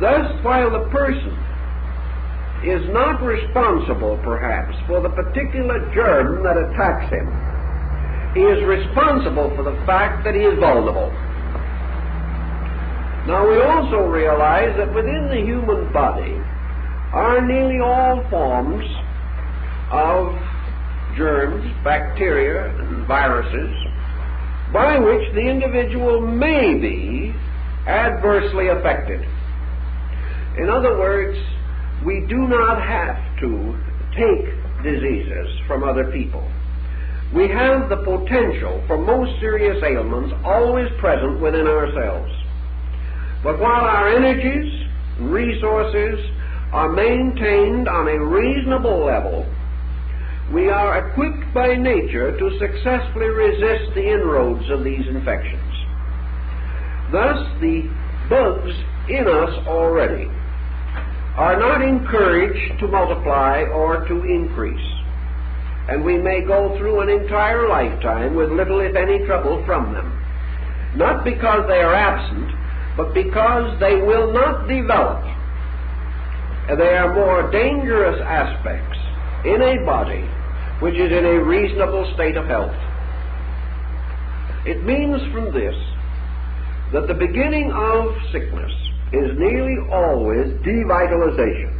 Thus, while the person is not responsible, perhaps, for the particular germ that attacks him, he is responsible for the fact that he is vulnerable. Now, we also realize that within the human body are nearly all forms of germs, bacteria, and viruses by which the individual may be adversely affected. In other words, we do not have to take diseases from other people. We have the potential for most serious ailments always present within ourselves. But while our energies and resources are maintained on a reasonable level, we are equipped by nature to successfully resist the inroads of these infections. Thus, the bugs in us already are not encouraged to multiply or to increase, and we may go through an entire lifetime with little, if any, trouble from them. Not because they are absent, but because they will not develop. They are more dangerous aspects in a body which is in a reasonable state of health. It means from this that the beginning of sickness is nearly always devitalization.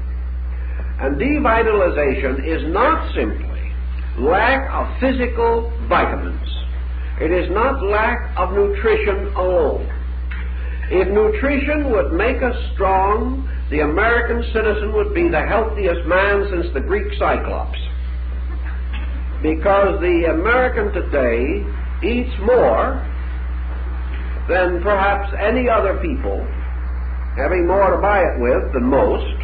And devitalization is not simply lack of physical vitamins. It is not lack of nutrition alone. If nutrition would make us strong, the American citizen would be the healthiest man since the Greek Cyclops. Because the American today eats more than perhaps any other people, having more to buy it with than most.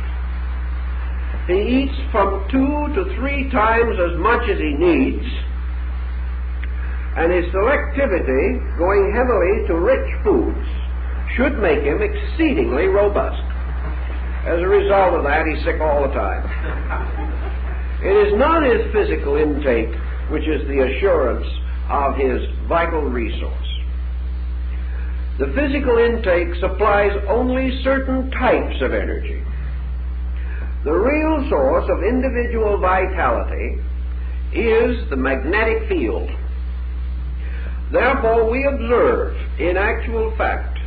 He eats from 2 to 3 times as much as he needs, and his selectivity, going heavily to rich foods, should make him exceedingly robust. As a result of that, he's sick all the time. It is not his physical intake which is the assurance of his vital resource. The physical intake supplies only certain types of energy. The real source of individual vitality is the magnetic field. Therefore, we observe in actual fact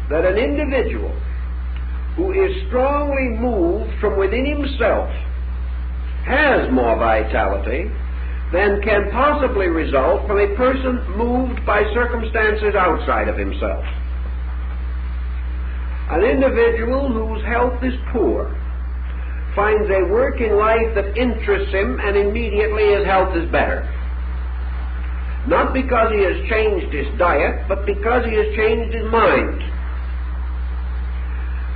that an individual who is strongly moved from within himself has more vitality than can possibly result from a person moved by circumstances outside of himself. An individual whose health is poor finds a work in life that interests him, and immediately his health is better. Not because he has changed his diet, but because he has changed his mind.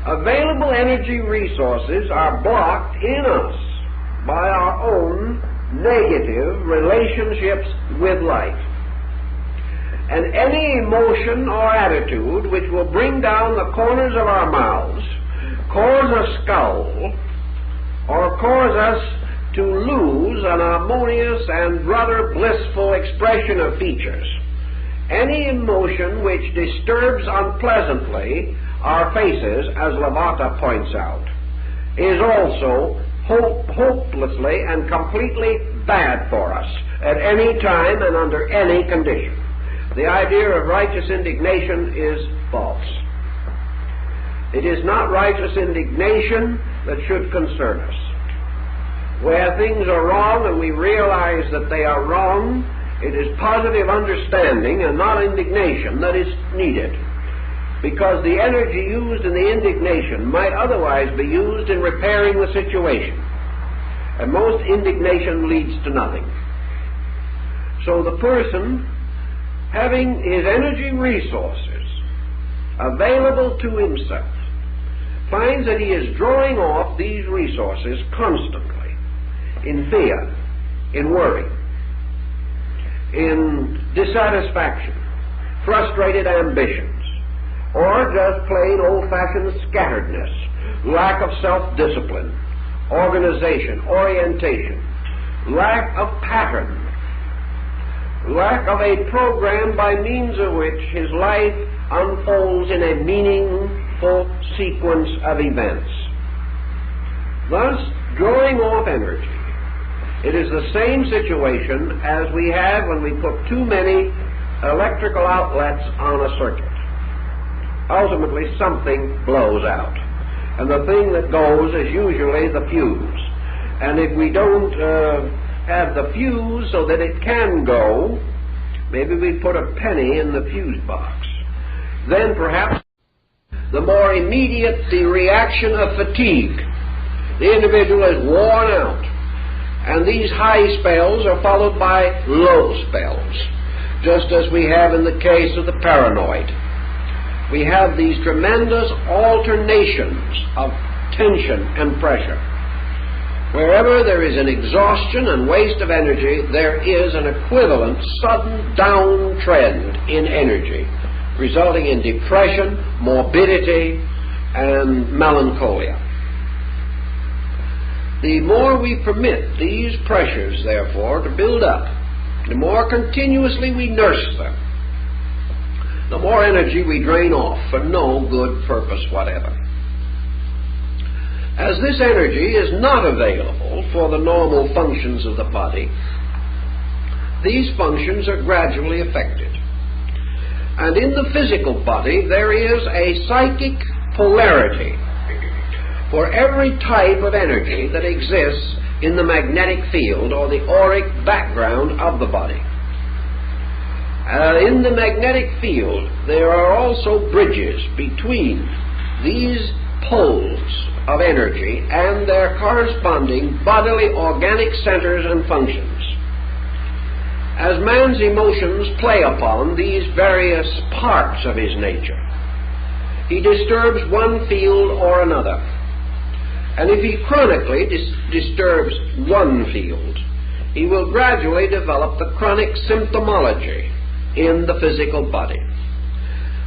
Available energy resources are blocked in us by our own negative relationships with life. And any emotion or attitude which will bring down the corners of our mouths, cause a scowl, or cause us to lose an harmonious and rather blissful expression of features, any emotion which disturbs unpleasantly our faces, as Lavater points out, is also hopelessly and completely bad for us at any time and under any condition. The idea of righteous indignation is false. It is not righteous indignation that should concern us. Where things are wrong and we realize that they are wrong, it is positive understanding and not indignation that is needed, because the energy used in the indignation might otherwise be used in repairing the situation, and most indignation leads to nothing. So the person, having his energy resources available to himself, finds that he is drawing off these resources constantly in fear, in worry, in dissatisfaction, frustrated ambitions, or just plain old-fashioned scatteredness, lack of self-discipline, organization, orientation, lack of pattern, lack of a program by means of which his life unfolds in a meaningful sequence of events. Thus, drawing off energy, it is the same situation as we have when we put too many electrical outlets on a circuit. Ultimately, something blows out, and the thing that goes is usually the fuse. And if we don't have the fuse so that it can go, maybe we put a penny in the fuse box. Then perhaps the more immediate the reaction of fatigue. The individual is worn out, And these high spells are followed by low spells, just as we have in the case of the paranoid. We have these tremendous alternations of tension and pressure. Wherever there is an exhaustion and waste of energy, there is an equivalent sudden downtrend in energy, resulting in depression, morbidity, and melancholia. The more we permit these pressures, therefore, to build up, the more continuously we nurse them, the more energy we drain off for no good purpose whatever. As this energy is not available for the normal functions of the body, these functions are gradually affected. And in the physical body, there is a psychic polarity for every type of energy that exists in the magnetic field or the auric background of the body. In the magnetic field, there are also bridges between these poles of energy and their corresponding bodily organic centers and functions. As man's emotions play upon these various parts of his nature, he disturbs one field or another. And if he chronically disturbs one field, he will gradually develop the chronic symptomology in the physical body.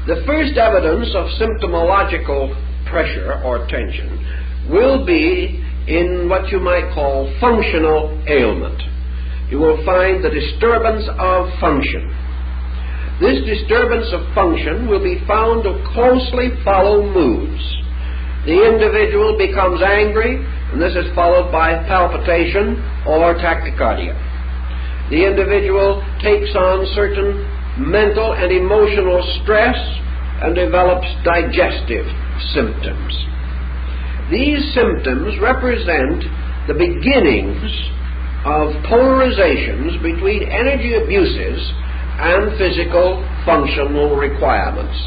The first evidence of symptomological pressure or tension will be in what you might call functional ailment. You will find the disturbance of function. This disturbance of function will be found to closely follow moods. The individual becomes angry, and this is followed by palpitation or tachycardia. The individual takes on certain mental and emotional stress and develops digestive symptoms. These symptoms represent the beginnings of polarizations between energy abuses and physical functional requirements.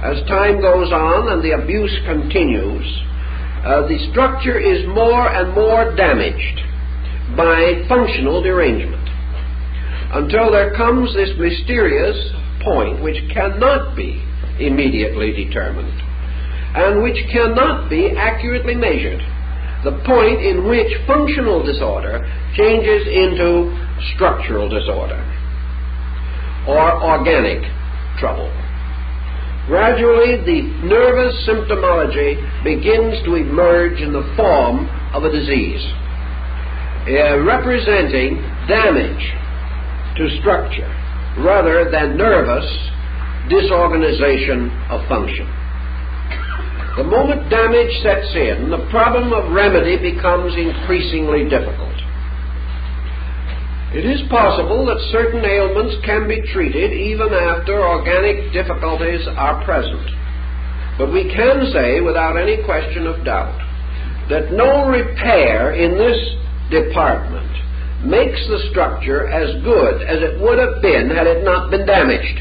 As time goes on and the abuse continues, the structure is more and more damaged by functional derangement, until there comes this mysterious point which cannot be immediately determined and which cannot be accurately measured, the point in which functional disorder changes into structural disorder or organic trouble. Gradually, the nervous symptomology begins to emerge in the form of a disease, representing damage to structure rather than nervous disorganization of function. The moment damage sets in, the problem of remedy becomes increasingly difficult. It is possible that certain ailments can be treated even after organic difficulties are present. But we can say without any question of doubt that no repair in this department makes the structure as good as it would have been had it not been damaged.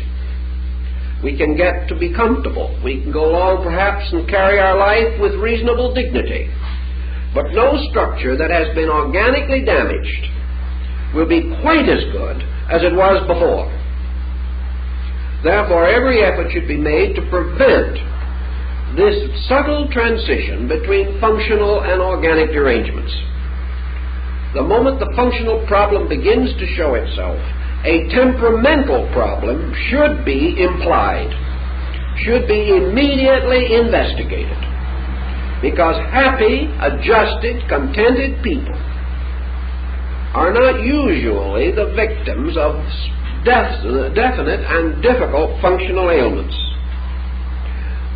We can get to be comfortable. We can go along perhaps and carry our life with reasonable dignity. But no structure that has been organically damaged will be quite as good as it was before. Therefore, every effort should be made to prevent this subtle transition between functional and organic derangements. The moment the functional problem begins to show itself, a temperamental problem should be implied, should be immediately investigated, because happy, adjusted, contented people are not usually the victims of definite and difficult functional ailments,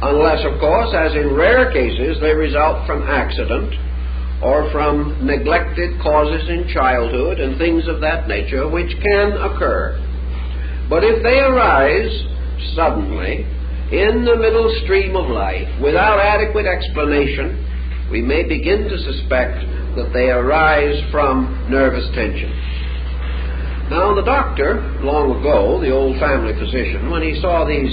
unless, of course, as in rare cases, they result from accident or from neglected causes in childhood and things of that nature, which can occur. But if they arise suddenly in the middle stream of life without adequate explanation, we may begin to suspect that they arise from nervous tension. Now, the doctor, long ago, the old family physician, when he saw these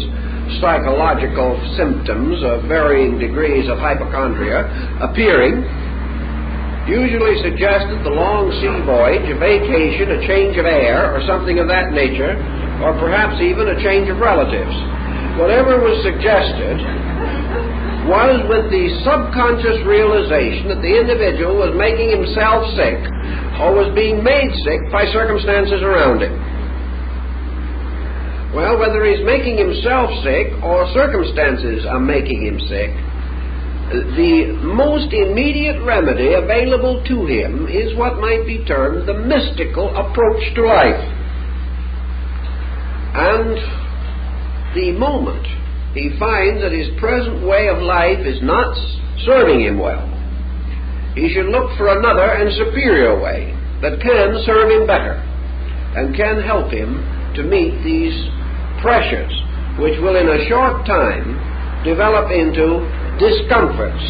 psychological symptoms of varying degrees of hypochondria appearing, usually suggested the long sea voyage, a vacation, a change of air, or something of that nature, or perhaps even a change of relatives. Whatever was suggested was with the subconscious realization that the individual was making himself sick or was being made sick by circumstances around him. Well, whether he's making himself sick or circumstances are making him sick, the most immediate remedy available to him is what might be termed the mystical approach to life. And the moment he finds that his present way of life is not serving him well, he should look for another and superior way that can serve him better and can help him to meet these pressures which will in a short time develop into discomforts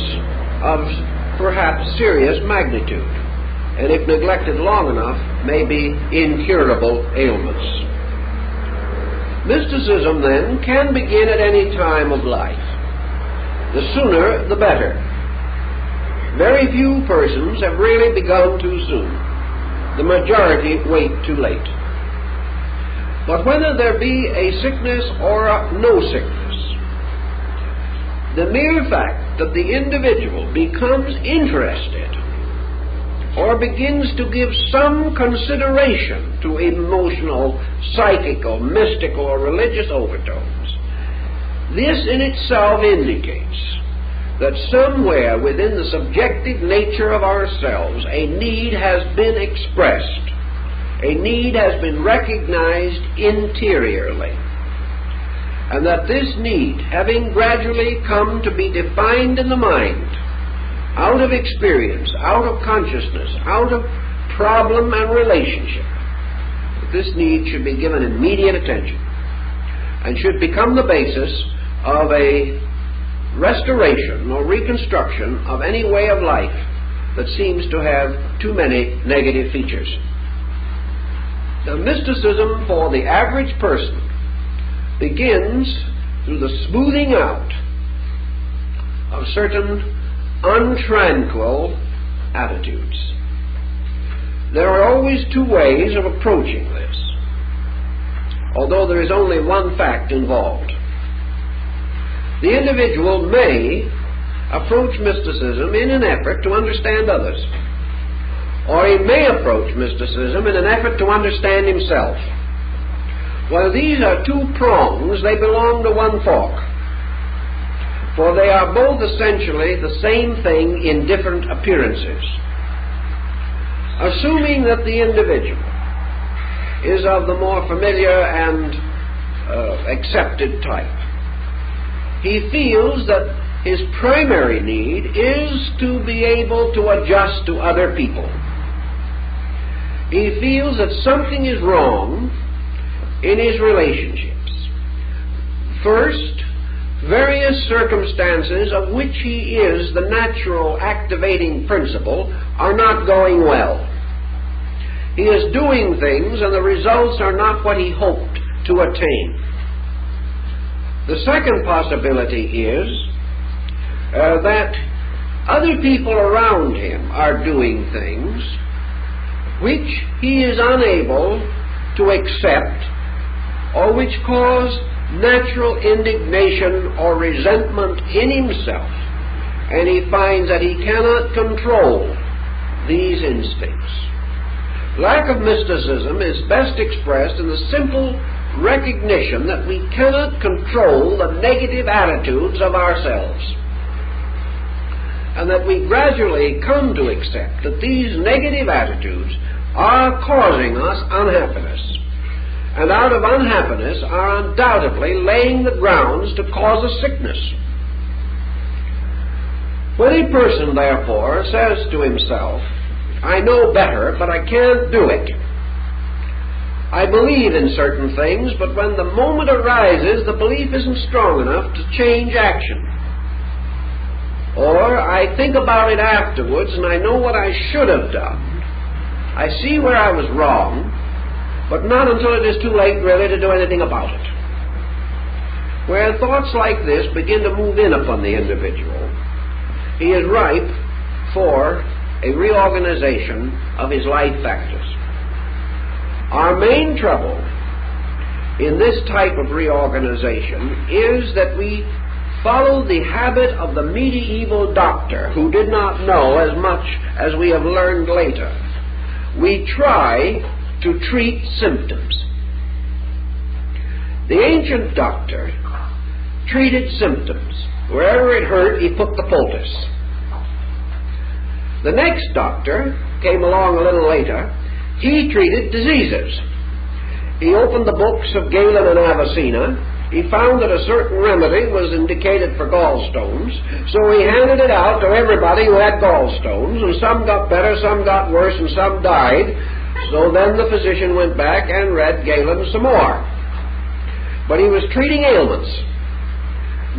of perhaps serious magnitude, and if neglected long enough may be incurable ailments. Mysticism, then, can begin at any time of life. The sooner, the better. Very few persons have really begun too soon. The majority wait too late. But whether there be a sickness or no sickness, the mere fact that the individual becomes interested or begins to give some consideration to emotional, psychical, mystical, or religious overtones, this in itself indicates that somewhere within the subjective nature of ourselves a need has been expressed, a need has been recognized interiorly, and that this need, having gradually come to be defined in the mind, out of experience, out of consciousness, out of problem and relationship, this need should be given immediate attention and should become the basis of a restoration or reconstruction of any way of life that seems to have too many negative features. The mysticism for the average person begins through the smoothing out of certain untranquil attitudes. There are always two ways of approaching this, although there is only one fact involved. The individual may approach mysticism in an effort to understand others, or he may approach mysticism in an effort to understand himself. While these are two prongs, they belong to one fork, for they are both essentially the same thing in different appearances. Assuming that the individual is of the more familiar and accepted type, he feels that his primary need is to be able to adjust to other people. He feels that something is wrong in his relationships. First, various circumstances of which he is the natural activating principle are not going well. He is doing things and the results are not what he hoped to attain. The second possibility is that other people around him are doing things which he is unable to accept, or which cause natural indignation or resentment in himself, and he finds that he cannot control these instincts. Lack of mysticism is best expressed in the simple recognition that we cannot control the negative attitudes of ourselves, and that we gradually come to accept that these negative attitudes are causing us unhappiness, and out of unhappiness are undoubtedly laying the grounds to cause a sickness. When a person, therefore, says to himself, "I know better, but I can't do it. I believe in certain things, but when the moment arises, the belief isn't strong enough to change action. Or I think about it afterwards and I know what I should have done. I see where I was wrong, but not until it is too late really to do anything about it." Where thoughts like this begin to move in upon the individual, he is ripe for a reorganization of his life factors. Our main trouble in this type of reorganization is that we follow the habit of the medieval doctor who did not know as much as we have learned later. We try to treat symptoms. The ancient doctor treated symptoms. Wherever it hurt, he put the poultice. The next doctor came along a little later. He treated diseases. He opened the books of Galen and Avicenna. He found that a certain remedy was indicated for gallstones, so he handed it out to everybody who had gallstones, and some got better, some got worse, and some died. So then the physician went back and read Galen some more. But he was treating ailments.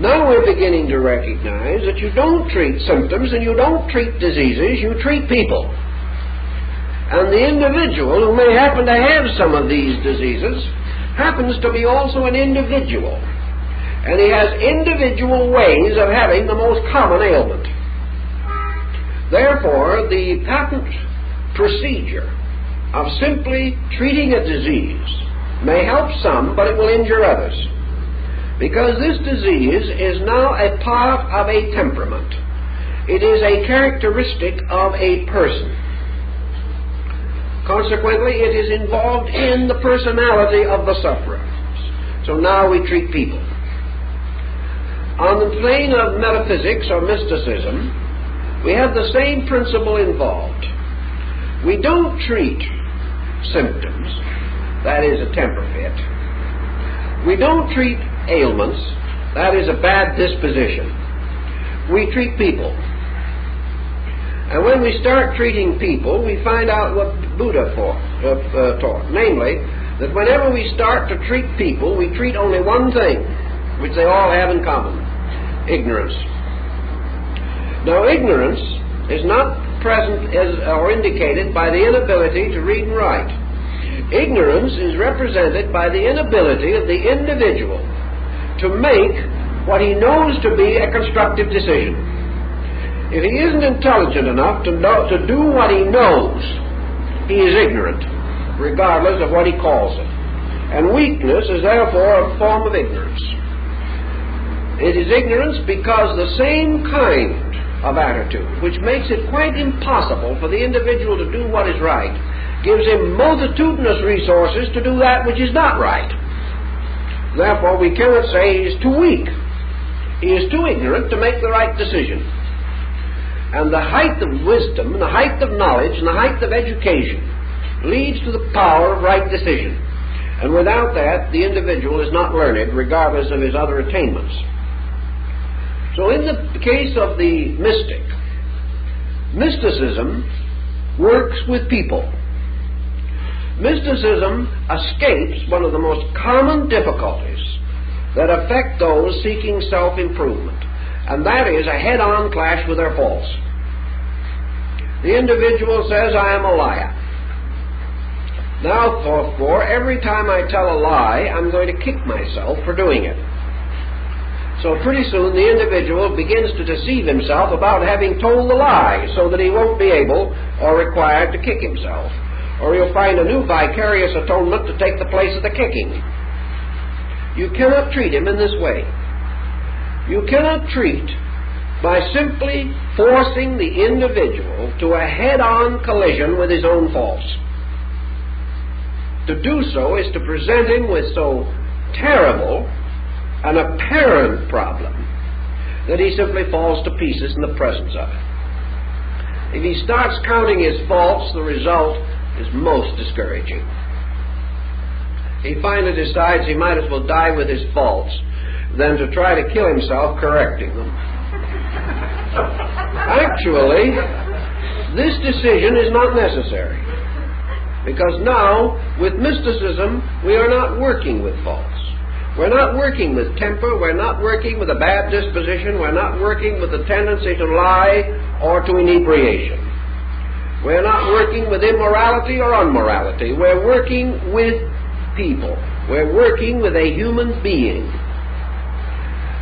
Now we're beginning to recognize that you don't treat symptoms and you don't treat diseases, you treat people. And the individual who may happen to have some of these diseases happens to be also an individual. And he has individual ways of having the most common ailment. Therefore, the patent procedure of simply treating a disease may help some, but it will injure others. Because this disease is now a part of a temperament. It is a characteristic of a person. Consequently, it is involved in the personality of the sufferer. So now we treat people. On the plane of metaphysics or mysticism, we have the same principle involved. We don't treat symptoms, that is a temper fit. We don't treat ailments, that is a bad disposition. We treat people. And when we start treating people, we find out what Buddha taught. Namely, that whenever we start to treat people, we treat only one thing, which they all have in common: ignorance. Now, ignorance is not present or indicated by the inability to read and write. Ignorance is represented by the inability of the individual to make what he knows to be a constructive decision. If he isn't intelligent enough to do what he knows, he is ignorant, regardless of what he calls it. And weakness is therefore a form of ignorance. It is ignorance because the same kind of attitude, which makes it quite impossible for the individual to do what is right, gives him multitudinous resources to do that which is not right. Therefore, we cannot say he is too weak. He is too ignorant to make the right decision. And the height of wisdom, and the height of knowledge, and the height of education leads to the power of right decision. And without that, the individual is not learned, regardless of his other attainments. So in the case of the mystic, mysticism works with people. Mysticism escapes one of the most common difficulties that affect those seeking self-improvement, and that is a head-on clash with their faults. The individual says, I am a liar. Now, therefore, every time I tell a lie, I'm going to kick myself for doing it. So pretty soon the individual begins to deceive himself about having told the lie, so that he won't be able or required to kick himself. Or he'll find a new vicarious atonement to take the place of the kicking. You cannot treat him in this way. You cannot treat by simply forcing the individual to a head-on collision with his own faults. To do so is to present him with so terrible an apparent problem that he simply falls to pieces in the presence of it. If he starts counting his faults, the result is most discouraging. He finally decides he might as well die with his faults than to try to kill himself correcting them. Actually, this decision is not necessary, because now, with mysticism, we are not working with faults. We're not working with temper, we're not working with a bad disposition, we're not working with a tendency to lie or to inebriation. We're not working with immorality or unmorality. We're working with people. We're working with a human being.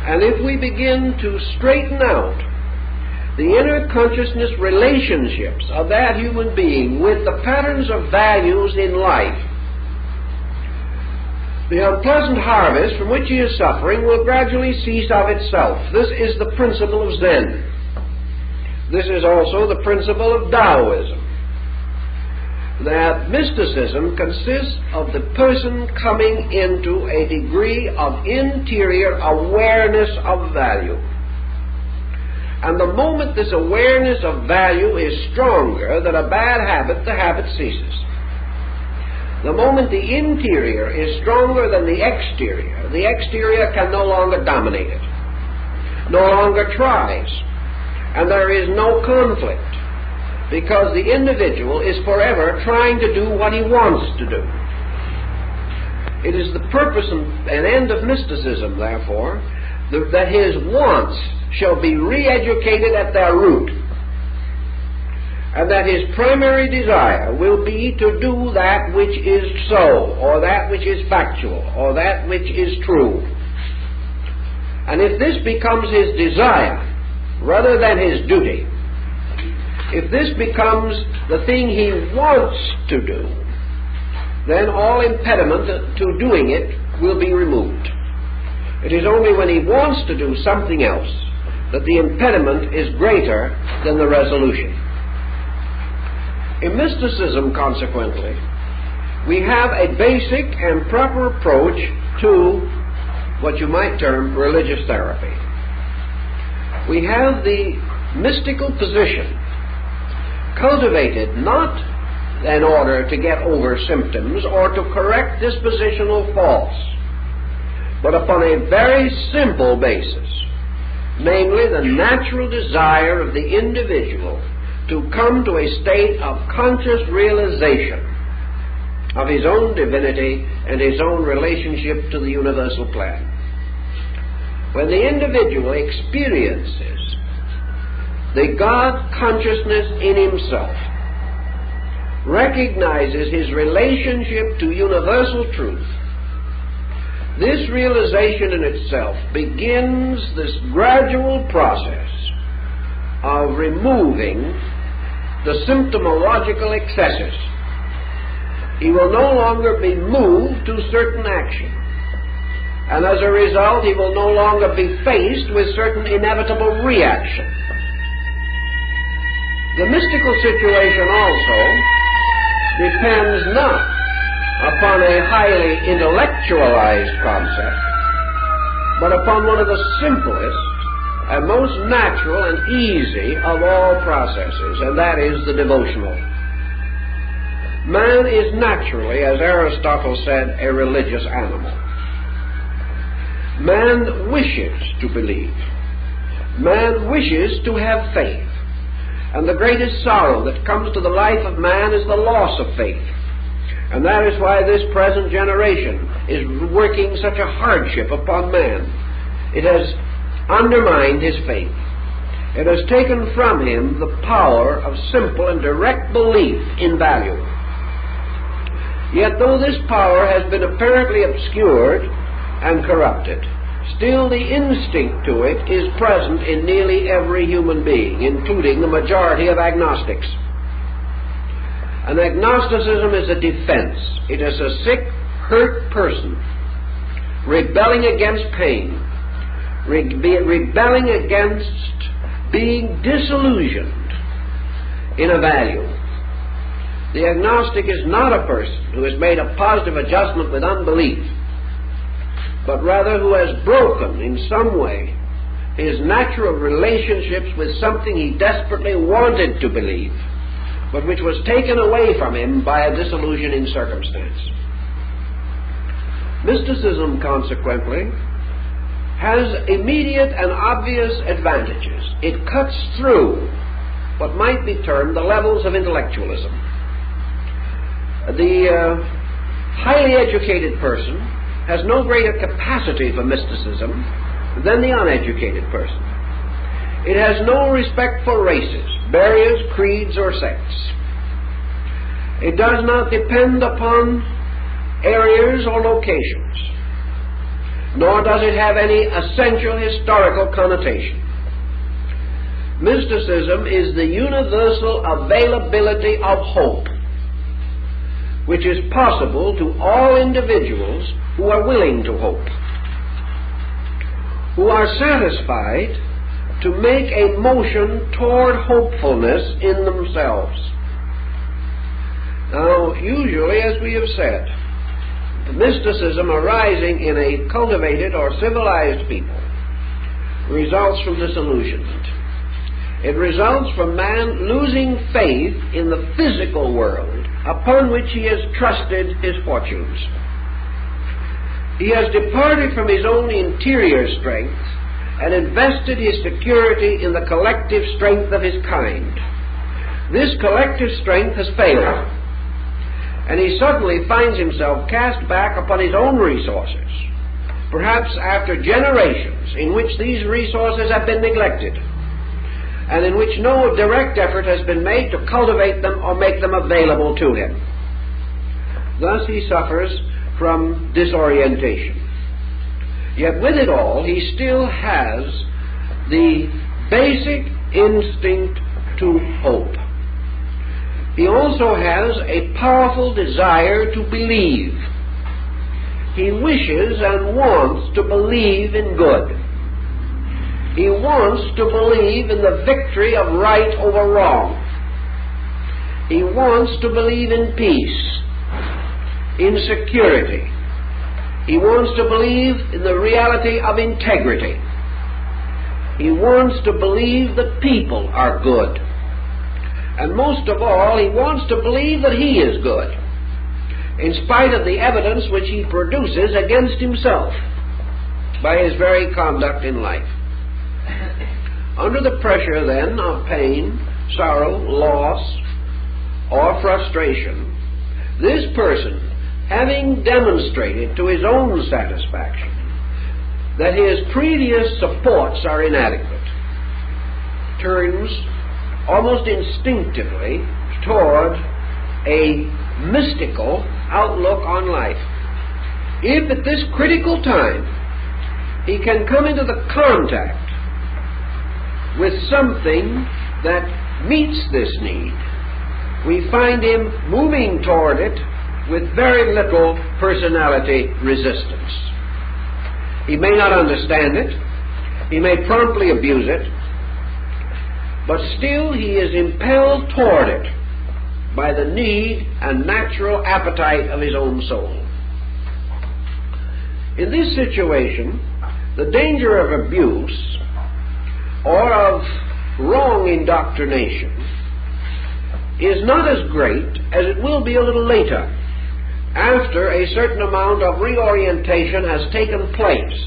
And if we begin to straighten out the inner consciousness relationships of that human being with the patterns of values in life, the unpleasant harvest from which he is suffering will gradually cease of itself. This is the principle of Zen. This is also the principle of Taoism. That mysticism consists of the person coming into a degree of interior awareness of value. And the moment this awareness of value is stronger than a bad habit, the habit ceases. The moment the interior is stronger than the exterior can no longer dominate it, no longer tries, and there is no conflict, because the individual is forever trying to do what he wants to do. It is the purpose and end of mysticism, therefore, that his wants shall be re-educated at their root, and that his primary desire will be to do that which is so, or that which is factual, or that which is true. And if this becomes his desire rather than his duty, if this becomes the thing he wants to do, then all impediment to doing it will be removed. It is only when he wants to do something else that the impediment is greater than the resolution. In mysticism, consequently, we have a basic and proper approach to what you might term religious therapy. We have the mystical position cultivated not in order to get over symptoms or to correct dispositional faults, but upon a very simple basis, namely the natural desire of the individual to come to a state of conscious realization of his own divinity and his own relationship to the universal plan. When the individual experiences the God consciousness in himself, recognizes his relationship to universal truth, this realization in itself begins this gradual process of removing the symptomological excesses. He will no longer be moved to certain action, and as a result he will no longer be faced with certain inevitable reaction. The mystical situation also depends not upon a highly intellectualized concept, but upon one of the simplest and most natural and easy of all processes, and that is the devotional. Man is naturally, as Aristotle said, a religious animal. Man wishes to believe. Man wishes to have faith. And the greatest sorrow that comes to the life of man is the loss of faith. And that is why this present generation is working such a hardship upon man. It has undermined his faith. It has taken from him the power of simple and direct belief in value. Yet though this power has been apparently obscured and corrupted, still the instinct to it is present in nearly every human being, including the majority of agnostics. And agnosticism is a defense. It is a sick, hurt person rebelling against pain, rebelling against being disillusioned in a value. The agnostic is not a person who has made a positive adjustment with unbelief, but rather who has broken in some way his natural relationships with something he desperately wanted to believe, but which was taken away from him by a disillusioning circumstance. Mysticism, consequently, has immediate and obvious advantages. It cuts through what might be termed the levels of intellectualism. The highly educated person has no greater capacity for mysticism than the uneducated person. It has no respect for races, barriers, creeds, or sects. It does not depend upon areas or locations, nor does it have any essential historical connotation. Mysticism is the universal availability of hope, which is possible to all individuals who are willing to hope, who are satisfied to make a motion toward hopefulness in themselves. Now, usually, as we have said, the mysticism arising in a cultivated or civilized people results from disillusionment. It results from man losing faith in the physical world upon which he has trusted his fortunes. He has departed from his own interior strength and invested his security in the collective strength of his kind. This collective strength has failed, and he suddenly finds himself cast back upon his own resources, perhaps after generations in which these resources have been neglected, and in which no direct effort has been made to cultivate them or make them available to him. Thus he suffers from disorientation. Yet with it all, he still has the basic instinct to hope. He also has a powerful desire to believe. He wishes and wants to believe in good. He wants to believe in the victory of right over wrong. He wants to believe in peace, in security. He wants to believe in the reality of integrity. He wants to believe that people are good. And most of all, he wants to believe that he is good, in spite of the evidence which he produces against himself by his very conduct in life. Under the pressure, then, of pain, sorrow, loss, or frustration, this person, having demonstrated to his own satisfaction that his previous supports are inadequate, turns almost instinctively toward a mystical outlook on life. If at this critical time he can come into the contact with something that meets this need, we find him moving toward it with very little personality resistance. He may not understand it, he may promptly abuse it, but still he is impelled toward it by the need and natural appetite of his own soul. In this situation, the danger of abuse or of wrong indoctrination is not as great as it will be a little later, after a certain amount of reorientation has taken place.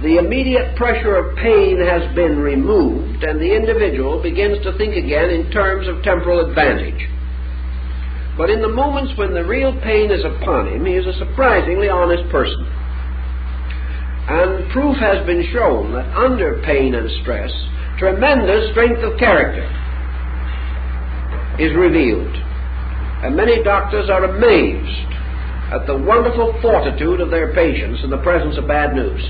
The immediate pressure of pain has been removed, and the individual begins to think again in terms of temporal advantage. But in the moments when the real pain is upon him, he is a surprisingly honest person. And proof has been shown that under pain and stress, tremendous strength of character is revealed. And many doctors are amazed at the wonderful fortitude of their patients in the presence of bad news.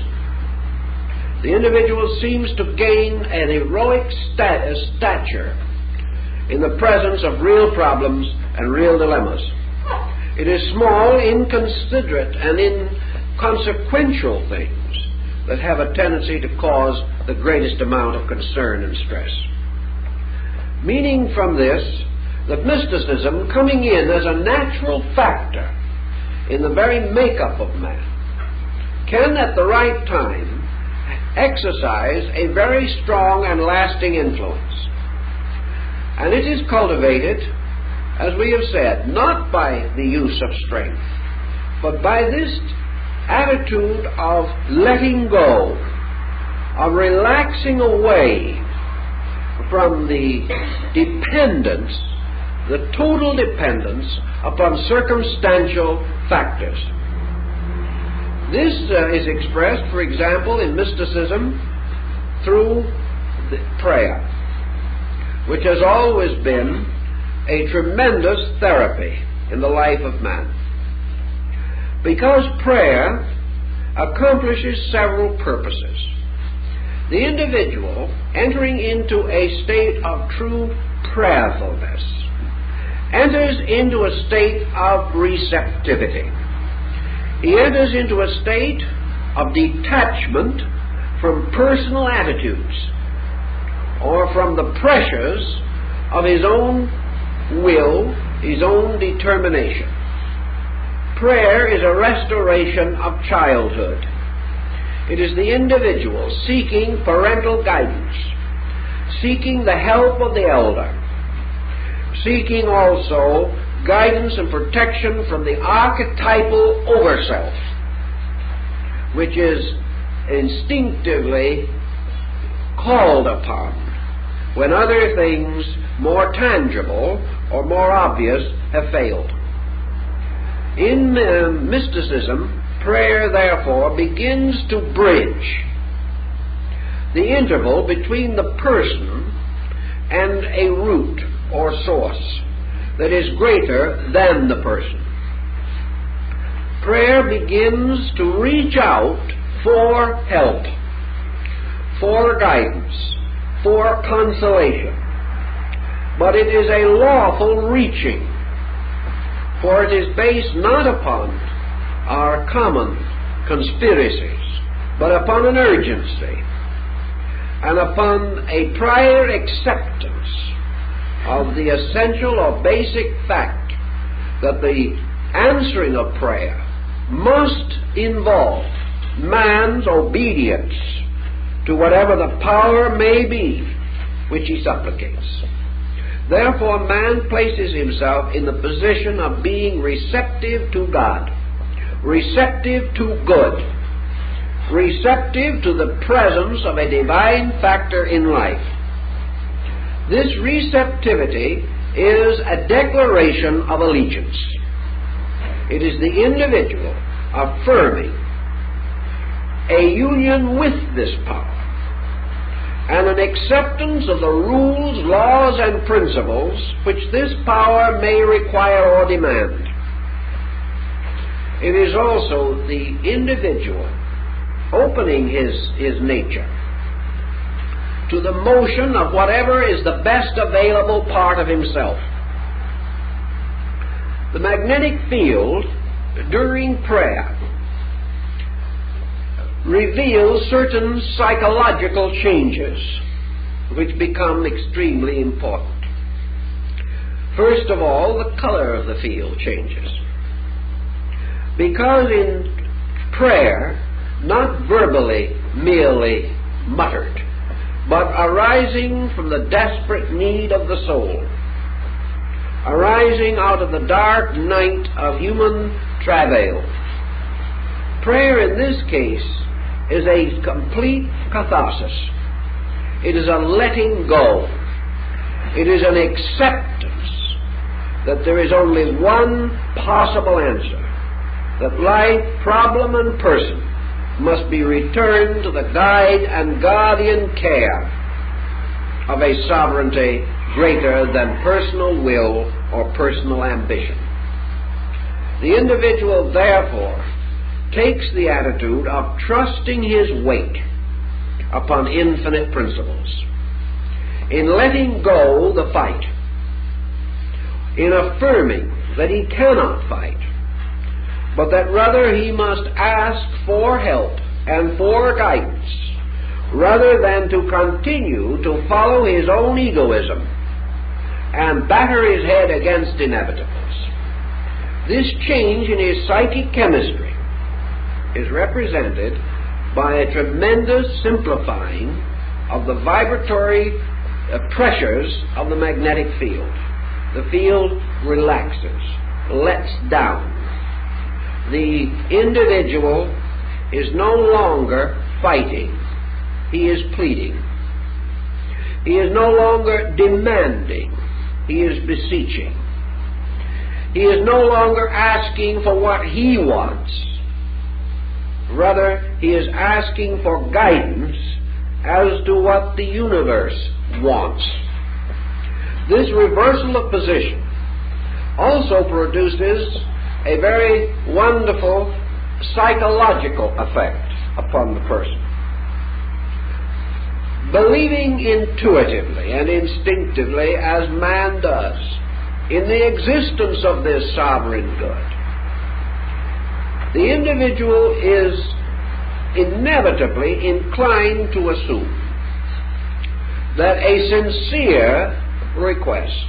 The individual seems to gain an heroic stature in the presence of real problems and real dilemmas. It is small, inconsiderate, and inconsequential things that have a tendency to cause the greatest amount of concern and stress. Meaning from this that mysticism, coming in as a natural factor in the very makeup of man, can at the right time exercise a very strong and lasting influence. And it is cultivated, as we have said, not by the use of strength, but by this attitude of letting go, of relaxing away from the dependence, the total dependence upon circumstantial factors. This is expressed, for example, in mysticism through prayer, which has always been a tremendous therapy in the life of man. Because prayer accomplishes several purposes. The individual entering into a state of true prayerfulness enters into a state of receptivity. He enters into a state of detachment from personal attitudes or from the pressures of his own will, his own determination. Prayer is a restoration of childhood. It is the individual seeking parental guidance, seeking the help of the elder, seeking also guidance and protection from the archetypal overself, which is instinctively called upon when other things more tangible or more obvious have failed. In mysticism, prayer, therefore, begins to bridge the interval between the person and a root or source that is greater than the person. Prayer begins to reach out for help, for guidance, for consolation. But it is a lawful reaching, for it is based not upon our common conspiracies, but upon an urgency and upon a prior acceptance of the essential or basic fact that the answering of prayer must involve man's obedience to whatever the power may be which he supplicates. Therefore, man places himself in the position of being receptive to God, receptive to good, receptive to the presence of a divine factor in life. This receptivity is a declaration of allegiance. It is the individual affirming a union with this power and an acceptance of the rules, laws, and principles which this power may require or demand. It is also the individual opening his nature to the motion of whatever is the best available part of himself. The magnetic field during prayer reveals certain psychological changes which become extremely important. First of all, the color of the field changes. Because in prayer, not verbally merely muttered, but arising from the desperate need of the soul, arising out of the dark night of human travail, prayer in this case is a complete catharsis. It is a letting go. It is an acceptance that there is only one possible answer, that life, problem, and person must be returned to the guide and guardian care of a sovereignty greater than personal will or personal ambition. The individual, therefore, takes the attitude of trusting his weight upon infinite principles, in letting go the fight, in affirming that he cannot fight, but that rather he must ask for help and for guidance, rather than to continue to follow his own egoism and batter his head against inevitables. This change in his psychic chemistry is represented by a tremendous simplifying of the vibratory pressures of the magnetic field. The field relaxes, lets down. The individual is no longer fighting. He is pleading. He is no longer demanding. He is beseeching. He is no longer asking for what he wants. Rather, he is asking for guidance as to what the universe wants. This reversal of position also produces a very wonderful psychological effect upon the person. believing intuitively and instinctively, as man does, in the existence of this sovereign good, the individual is inevitably inclined to assume that a sincere request,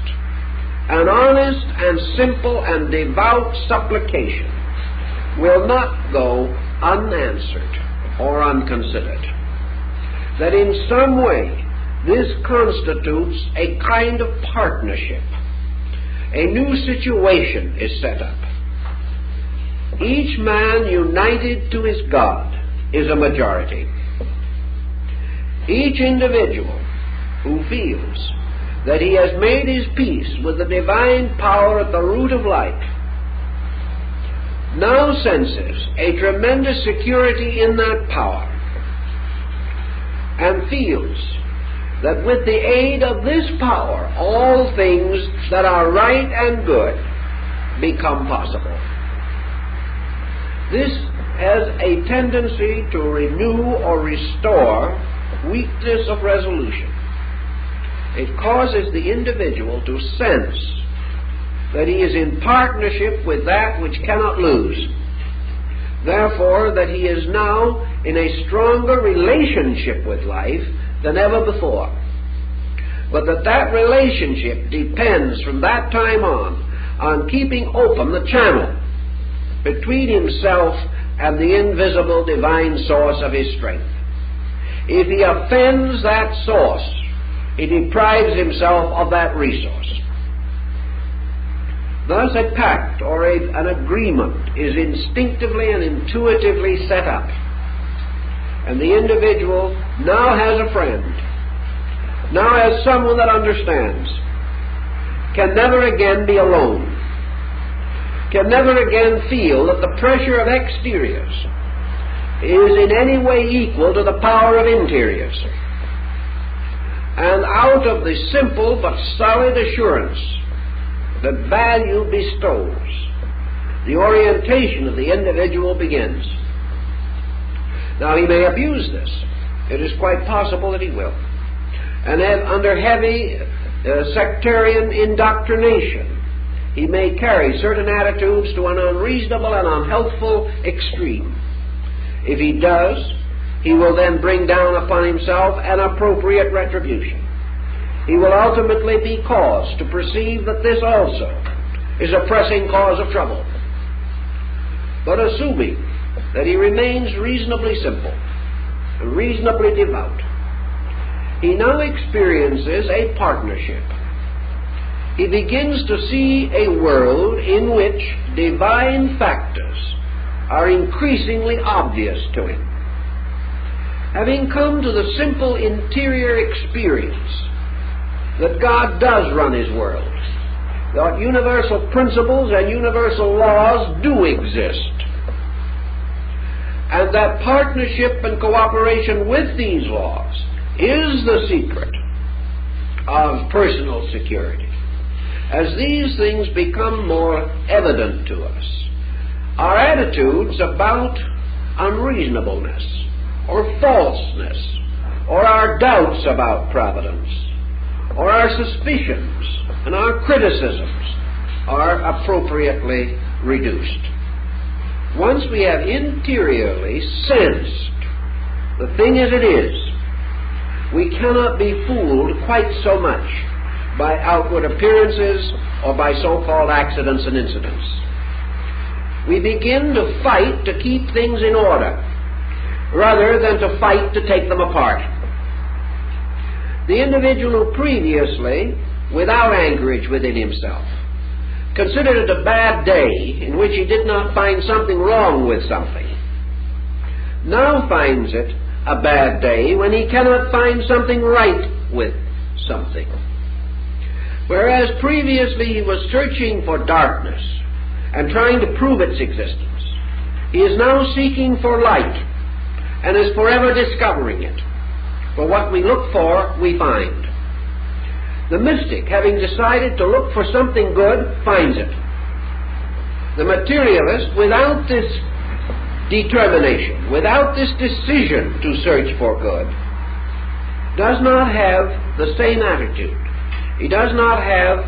an honest and simple and devout supplication, will not go unanswered or unconsidered. That in some way this constitutes a kind of partnership. A new situation is set up. Each man united to his God is a majority. Each individual who feels that he has made his peace with the divine power at the root of life now senses a tremendous security in that power, and feels that with the aid of this power all things that are right and good become possible. This has a tendency to renew or restore weakness of resolution. It causes the individual to sense that he is in partnership with that which cannot lose. Therefore, that he is now in a stronger relationship with life than ever before. But that relationship depends from that time on keeping open the channel between himself and the invisible divine source of his strength. If he offends that source, he deprives himself of that resource. Thus a pact or an agreement is instinctively and intuitively set up, and the individual now has a friend, now has someone that understands, can never again be alone, can never again feel that the pressure of exteriors is in any way equal to the power of interiors. And out of the simple but solid assurance that value bestows, the orientation of the individual begins. Now, he may abuse this. It is quite possible that he will. And then under heavy sectarian indoctrination, he may carry certain attitudes to an unreasonable and unhealthful extreme. If he does, he will then bring down upon himself an appropriate retribution. He will ultimately be caused to perceive that this also is a pressing cause of trouble. But assuming that he remains reasonably simple and reasonably devout, he now experiences a partnership. He begins to see a world in which divine factors are increasingly obvious to him. Having come to the simple interior experience that God does run His world, that universal principles and universal laws do exist, and that partnership and cooperation with these laws is the secret of personal security. As these things become more evident to us, our attitudes about unreasonableness or falseness, or our doubts about providence, or our suspicions and our criticisms are appropriately reduced. Once we have interiorly sensed the thing as it is, we cannot be fooled quite so much by outward appearances or by so-called accidents and incidents. We begin to fight to keep things in order rather than to fight to take them apart. The individual who previously, without anchorage within himself, considered it a bad day in which he did not find something wrong with something, now finds it a bad day when he cannot find something right with something. Whereas previously he was searching for darkness and trying to prove its existence, he is now seeking for light and is forever discovering it. For what we look for, we find. The mystic, having decided to look for something good, finds it. The materialist, without this determination, without this decision to search for good, does not have the same attitude. He does not have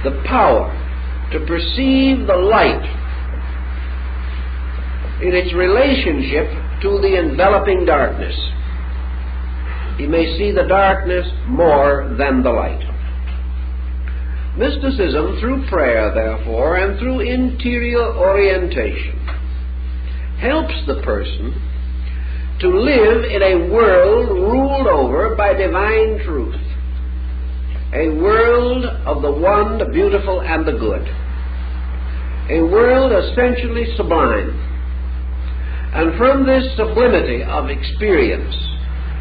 the power to perceive the light in its relationship to the enveloping darkness. He may see the darkness more than the light. Mysticism, through prayer, therefore, and through interior orientation, helps the person to live in a world ruled over by divine truth, a world of the one, the beautiful, and the good, a world essentially sublime. And from this sublimity of experience,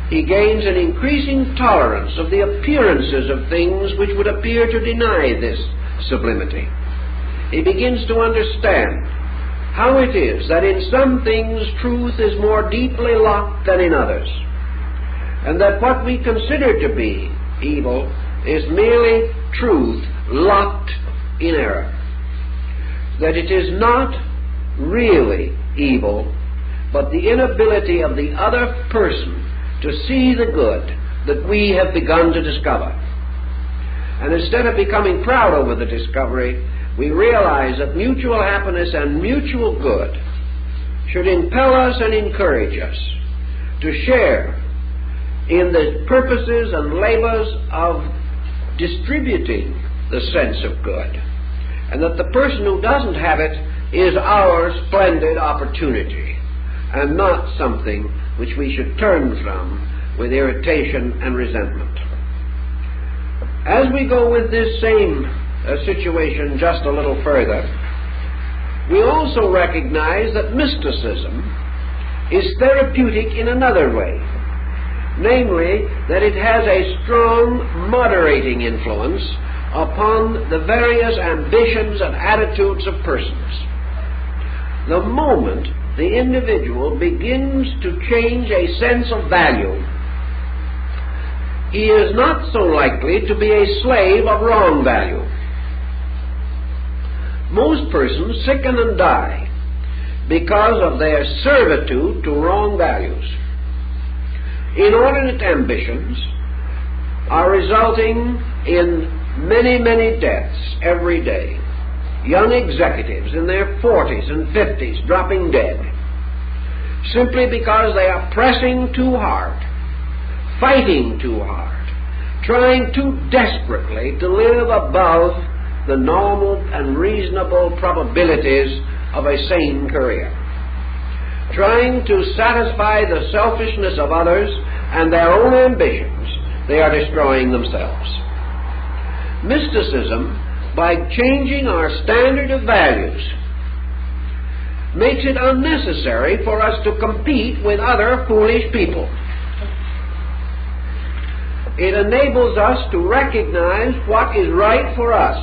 he gains an increasing tolerance of the appearances of things which would appear to deny this sublimity. He begins to understand how it is that in some things truth is more deeply locked than in others, and that what we consider to be evil is merely truth locked in error, that it is not really evil, but the inability of the other person to see the good that we have begun to discover. And instead of becoming proud over the discovery, we realize that mutual happiness and mutual good should impel us and encourage us to share in the purposes and labors of distributing the sense of good, and that the person who doesn't have it is our splendid opportunity, and not something which we should turn from with irritation and resentment. As we go with this same situation just a little further, we also recognize that mysticism is therapeutic in another way, namely that it has a strong moderating influence upon the various ambitions and attitudes of persons. The moment the individual begins to change a sense of value, he is not so likely to be a slave of wrong value. Most persons sicken and die because of their servitude to wrong values. Inordinate ambitions are resulting in many, many deaths every day. Young executives in their 40s and 50s dropping dead simply because they are pressing too hard, fighting too hard, trying too desperately to live above the normal and reasonable probabilities of a sane career, trying to satisfy the selfishness of others and their own ambitions. They are destroying themselves. Mysticism, by changing our standard of values, makes it unnecessary for us to compete with other foolish people. It enables us to recognize what is right for us,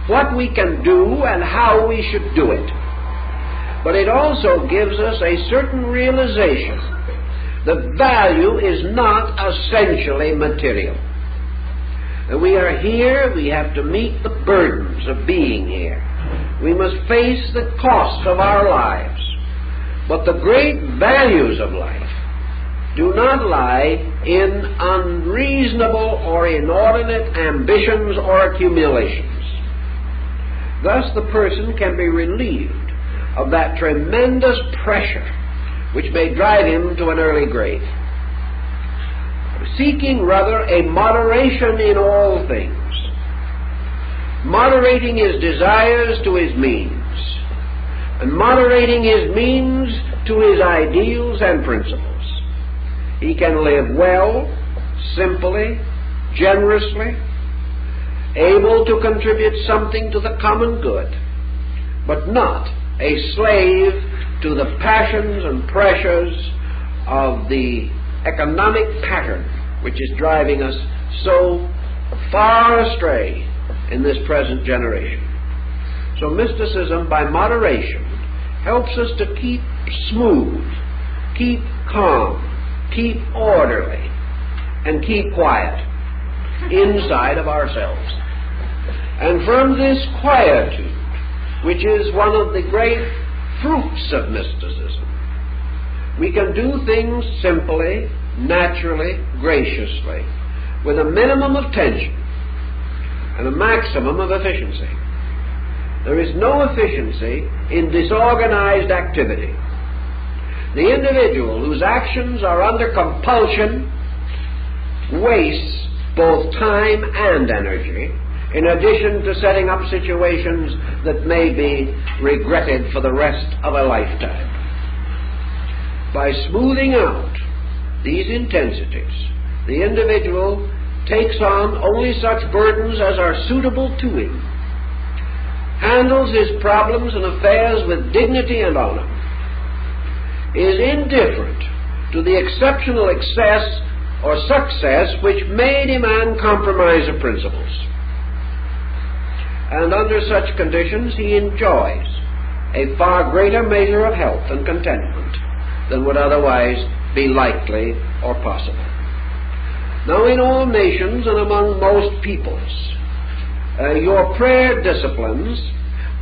what we can do and how we should do it. But it also gives us a certain realization that value is not essentially material. We are here, we have to meet the burdens of being here. We must face the cost of our lives. But the great values of life do not lie in unreasonable or inordinate ambitions or accumulations. Thus the person can be relieved of that tremendous pressure which may drive him to an early grave, seeking rather a moderation in all things, moderating his desires to his means, and moderating his means to his ideals and principles. He can live well, simply, generously, able to contribute something to the common good, but not a slave to the passions and pressures of the economic pattern which is driving us so far astray in this present generation. So mysticism, by moderation, helps us to keep smooth, keep calm, keep orderly, and keep quiet inside of ourselves. And from this quietude, which is one of the great fruits of mysticism, we can do things simply naturally, graciously, with a minimum of tension and a maximum of efficiency. There is no efficiency in disorganized activity. The individual whose actions are under compulsion wastes both time and energy, in addition to setting up situations that may be regretted for the rest of a lifetime. By smoothing out these intensities, the individual takes on only such burdens as are suitable to him, handles his problems and affairs with dignity and honor, is indifferent to the exceptional excess or success which made a man compromise of principles. And under such conditions he enjoys a far greater measure of health and contentment than would otherwise be likely or possible. Now, in all nations and among most peoples, your prayer disciplines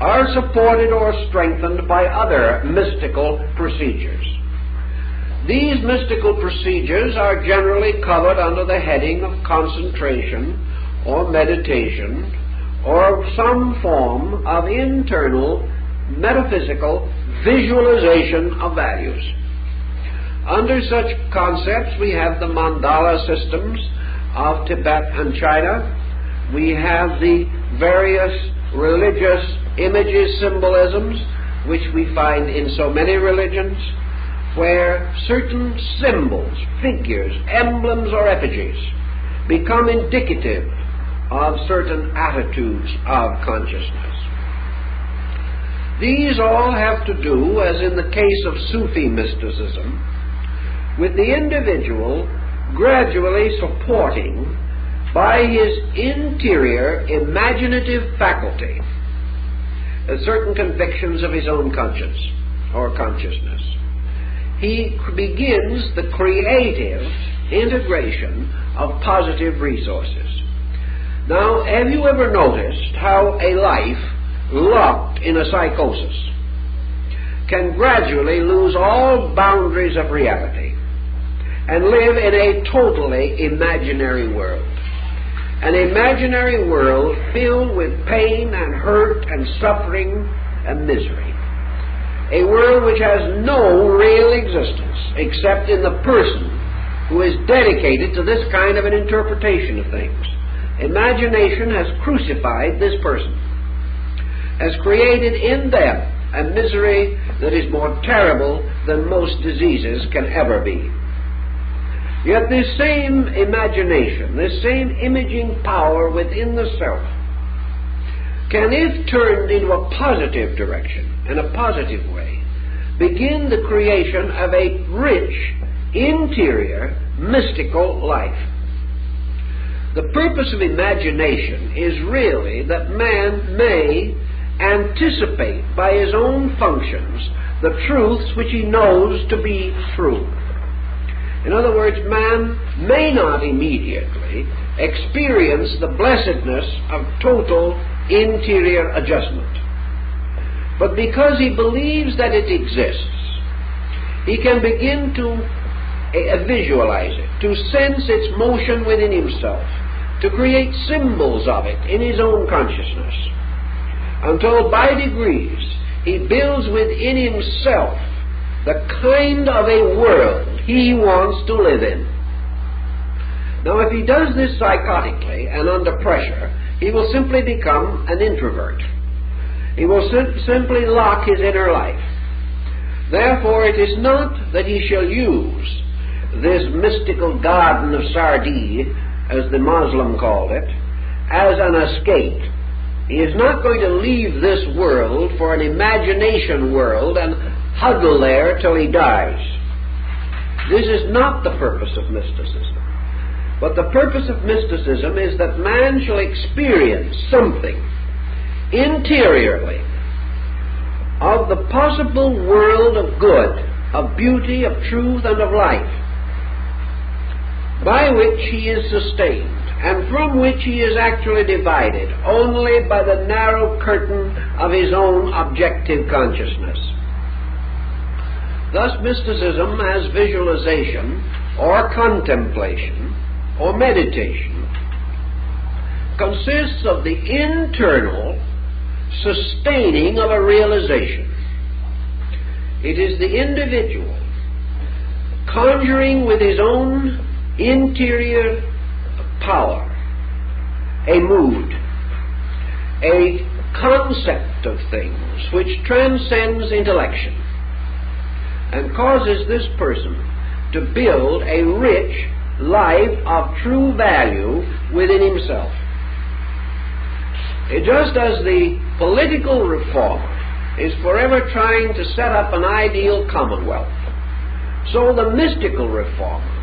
are supported or strengthened by other mystical procedures. These mystical procedures are generally covered under the heading of concentration or meditation or some form of internal metaphysical visualization of values. Under such concepts we have the mandala systems of Tibet and China. We have the various religious images, symbolisms, which we find in so many religions, where certain symbols, figures, emblems, or effigies become indicative of certain attitudes of consciousness. These all have to do, as in the case of Sufi mysticism, with the individual gradually supporting by his interior imaginative faculty certain convictions of his own conscience or consciousness. He begins the creative integration of positive resources. Now, have you ever noticed how a life locked in a psychosis can gradually lose all boundaries of reality and live in a totally imaginary world? An imaginary world filled with pain and hurt and suffering and misery. A world which has no real existence except in the person who is dedicated to this kind of an interpretation of things. Imagination has crucified this person, has created in them a misery that is more terrible than most diseases can ever be. Yet this same imagination, this same imaging power within the self, can, if turned into a positive direction, in a positive way, begin the creation of a rich, interior, mystical life. The purpose of imagination is really that man may anticipate by his own functions the truths which he knows to be true. In other words, man may not immediately experience the blessedness of total interior adjustment. But because he believes that it exists, he can begin to visualize it, to sense its motion within himself, to create symbols of it in his own consciousness, until by degrees he builds within himself the kind of a world he wants to live in. Now, if he does this psychotically and under pressure, he will simply become an introvert. He will simply lock his inner life. Therefore, it is not that he shall use this mystical garden of Sardis, as the Muslim called it, as an escape. He is not going to leave this world for an imagination world and huddle there till he dies. This is not the purpose of mysticism. But the purpose of mysticism is that man shall experience something interiorly of the possible world of good, of beauty, of truth, and of life, by which he is sustained, and from which he is actually divided only by the narrow curtain of his own objective consciousness. Thus, mysticism as visualization or contemplation or meditation consists of the internal sustaining of a realization. It is the individual conjuring with his own interior power a mood, a concept of things which transcends intellection and causes this person to build a rich life of true value within himself. Just as the political reformer is forever trying to set up an ideal commonwealth, so the mystical reformer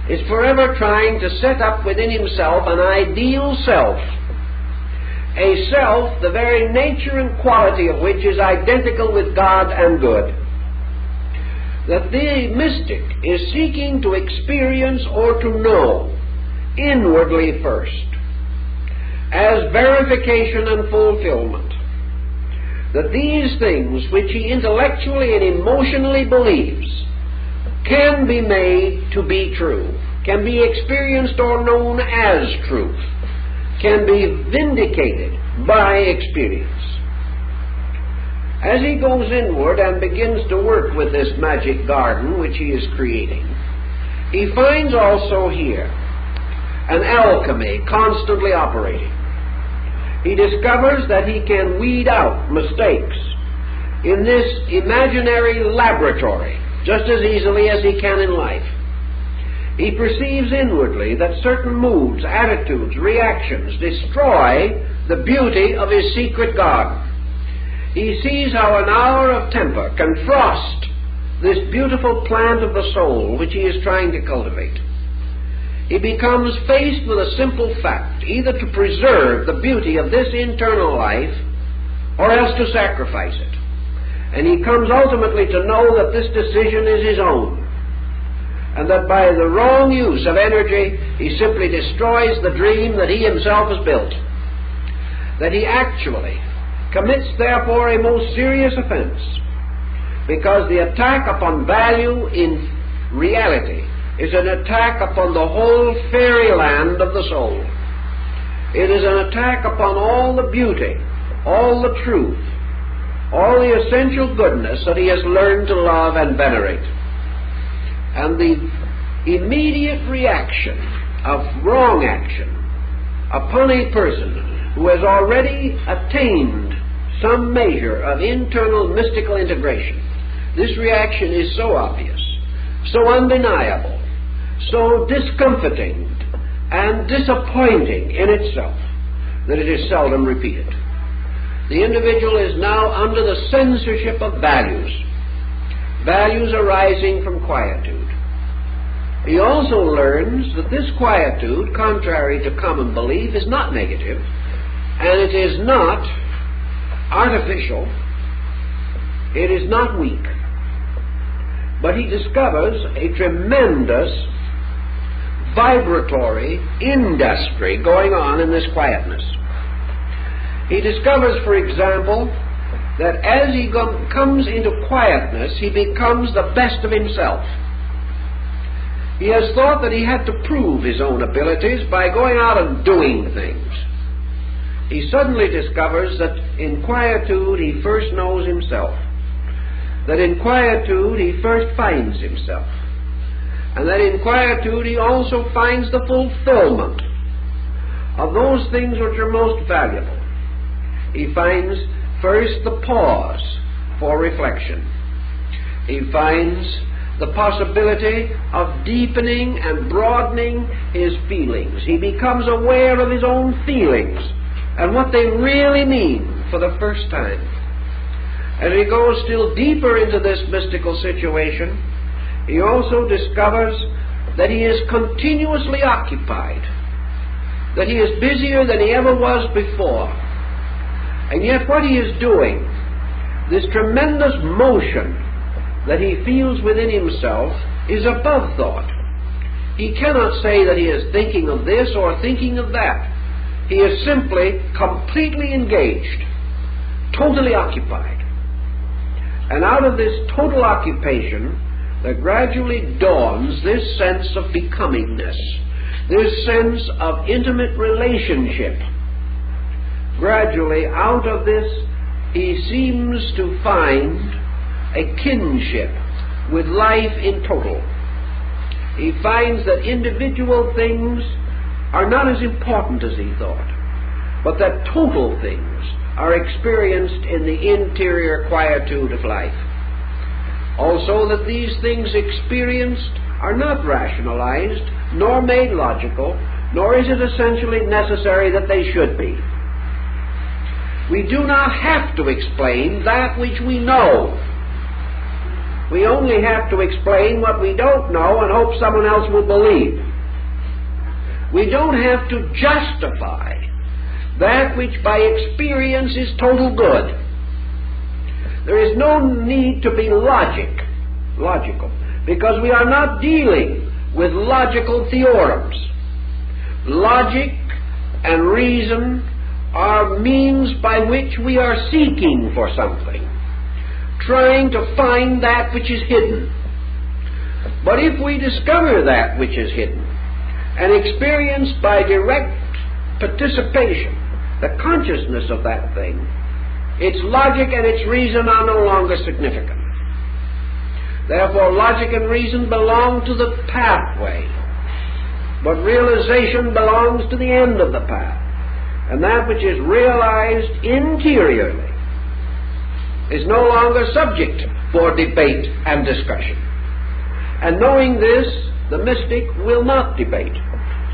is forever trying to set up within himself an ideal self, a self the very nature and quality of which is identical with God and good. That the mystic is seeking to experience or to know inwardly first, as verification and fulfillment, that these things which he intellectually and emotionally believes can be made to be true, can be experienced or known as truth, can be vindicated by experience. As he goes inward and begins to work with this magic garden which he is creating, he finds also here an alchemy constantly operating. He discovers that he can weed out mistakes in this imaginary laboratory just as easily as he can in life. He perceives inwardly that certain moods, attitudes, reactions destroy the beauty of his secret garden. He sees how an hour of temper can frost this beautiful plant of the soul which he is trying to cultivate. He becomes faced with a simple fact, either to preserve the beauty of this internal life or else to sacrifice it. And he comes ultimately to know that this decision is his own, and that by the wrong use of energy he simply destroys the dream that he himself has built. That he actually commits therefore a most serious offense, because the attack upon value in reality is an attack upon the whole fairyland of the soul. It is an attack upon all the beauty, all the truth, all the essential goodness that he has learned to love and venerate. And the immediate reaction of wrong action upon a person who has already attained some measure of internal mystical integration, this reaction is so obvious, so undeniable, so discomforting and disappointing in itself that it is seldom repeated. The individual is now under the censorship of values, values arising from quietude. He also learns that this quietude, contrary to common belief, is not negative, and it is not artificial, it is not weak. But he discovers a tremendous vibratory industry going on in this quietness. He discovers, for example, that as he comes into quietness, he becomes the best of himself. He has thought that he had to prove his own abilities by going out and doing things. He suddenly discovers that in quietude he first knows himself, that in quietude he first finds himself, and that in quietude he also finds the fulfillment of those things which are most valuable. He finds first the pause for reflection. He finds the possibility of deepening and broadening his feelings. He becomes aware of his own feelings and what they really mean for the first time. As he goes still deeper into this mystical situation, he also discovers that he is continuously occupied, that he is busier than he ever was before. And yet what he is doing, this tremendous motion that he feels within himself, is above thought. He cannot say that he is thinking of this or thinking of that. He is simply completely engaged, totally occupied. And out of this total occupation there gradually dawns this sense of becomingness, this sense of intimate relationship. Gradually, out of this, he seems to find a kinship with life in total. He finds that individual things are not as important as he thought, but that total things are experienced in the interior quietude of life. Also, that these things experienced are not rationalized, nor made logical, nor is it essentially necessary that they should be. We do not have to explain that which we know. We only have to explain what we don't know and hope someone else will believe. We don't have to justify that which by experience is total good. There is no need to be logical, because we are not dealing with logical theorems. Logic and reason are means by which we are seeking for something, trying to find that which is hidden. But if we discover that which is hidden and experience by direct participation the consciousness of that thing, its logic and its reason are no longer significant. Therefore, logic and reason belong to the pathway, but realization belongs to the end of the path. And that which is realized interiorly is no longer subject for debate and discussion. And knowing this, the mystic will not debate,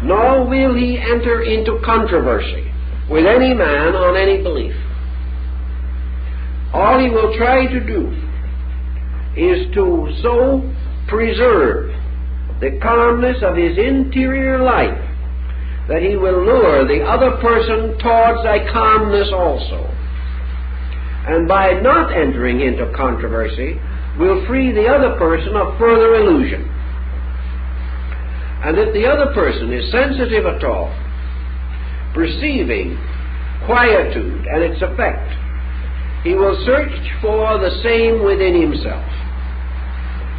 nor will he enter into controversy with any man on any belief. All he will try to do is to so preserve the calmness of his interior life that he will lure the other person towards a calmness also. And by not entering into controversy, will free the other person of further illusion. And if the other person is sensitive at all, perceiving quietude and its effect, he will search for the same within himself.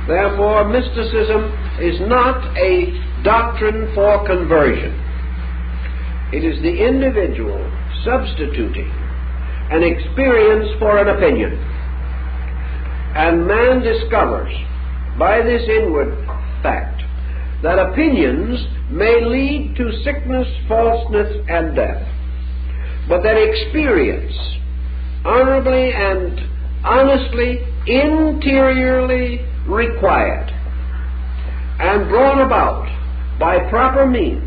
Therefore, mysticism is not a doctrine for conversion. It is the individual substituting an experience for an opinion. And man discovers by this inward fact that opinions may lead to sickness, falseness, and death, but that experience, honorably and honestly, interiorly required and brought about by proper means,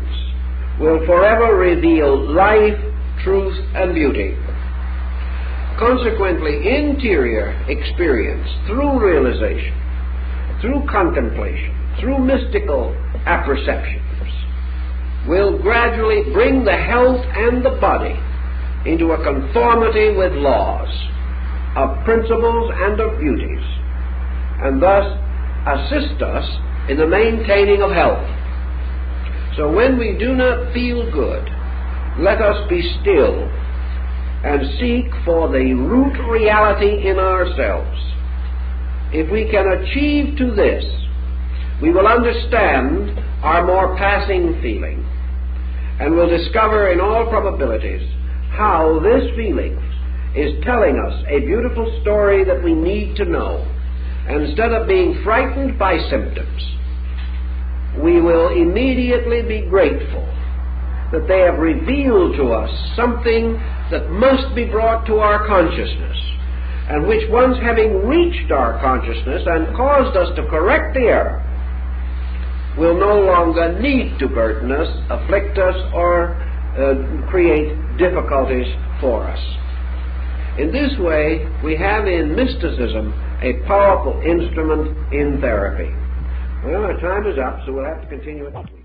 will forever reveal life, truth, and beauty. Consequently, interior experience through realization, through contemplation, through mystical apperceptions, will gradually bring the health and the body into a conformity with laws of principles and of beauties, and thus assist us in the maintaining of health. So when we do not feel good, let us be still and seek for the root reality in ourselves. If we can achieve to this, we will understand our more passing feeling, and will discover in all probabilities how this feeling is telling us a beautiful story that we need to know. And instead of being frightened by symptoms, we will immediately be grateful that they have revealed to us something that must be brought to our consciousness, and which, once having reached our consciousness and caused us to correct the error, will no longer need to burden us, afflict us, or create difficulties for us. In this way, we have in mysticism a powerful instrument in therapy. Well, our time is up, so we'll have to continue it next week.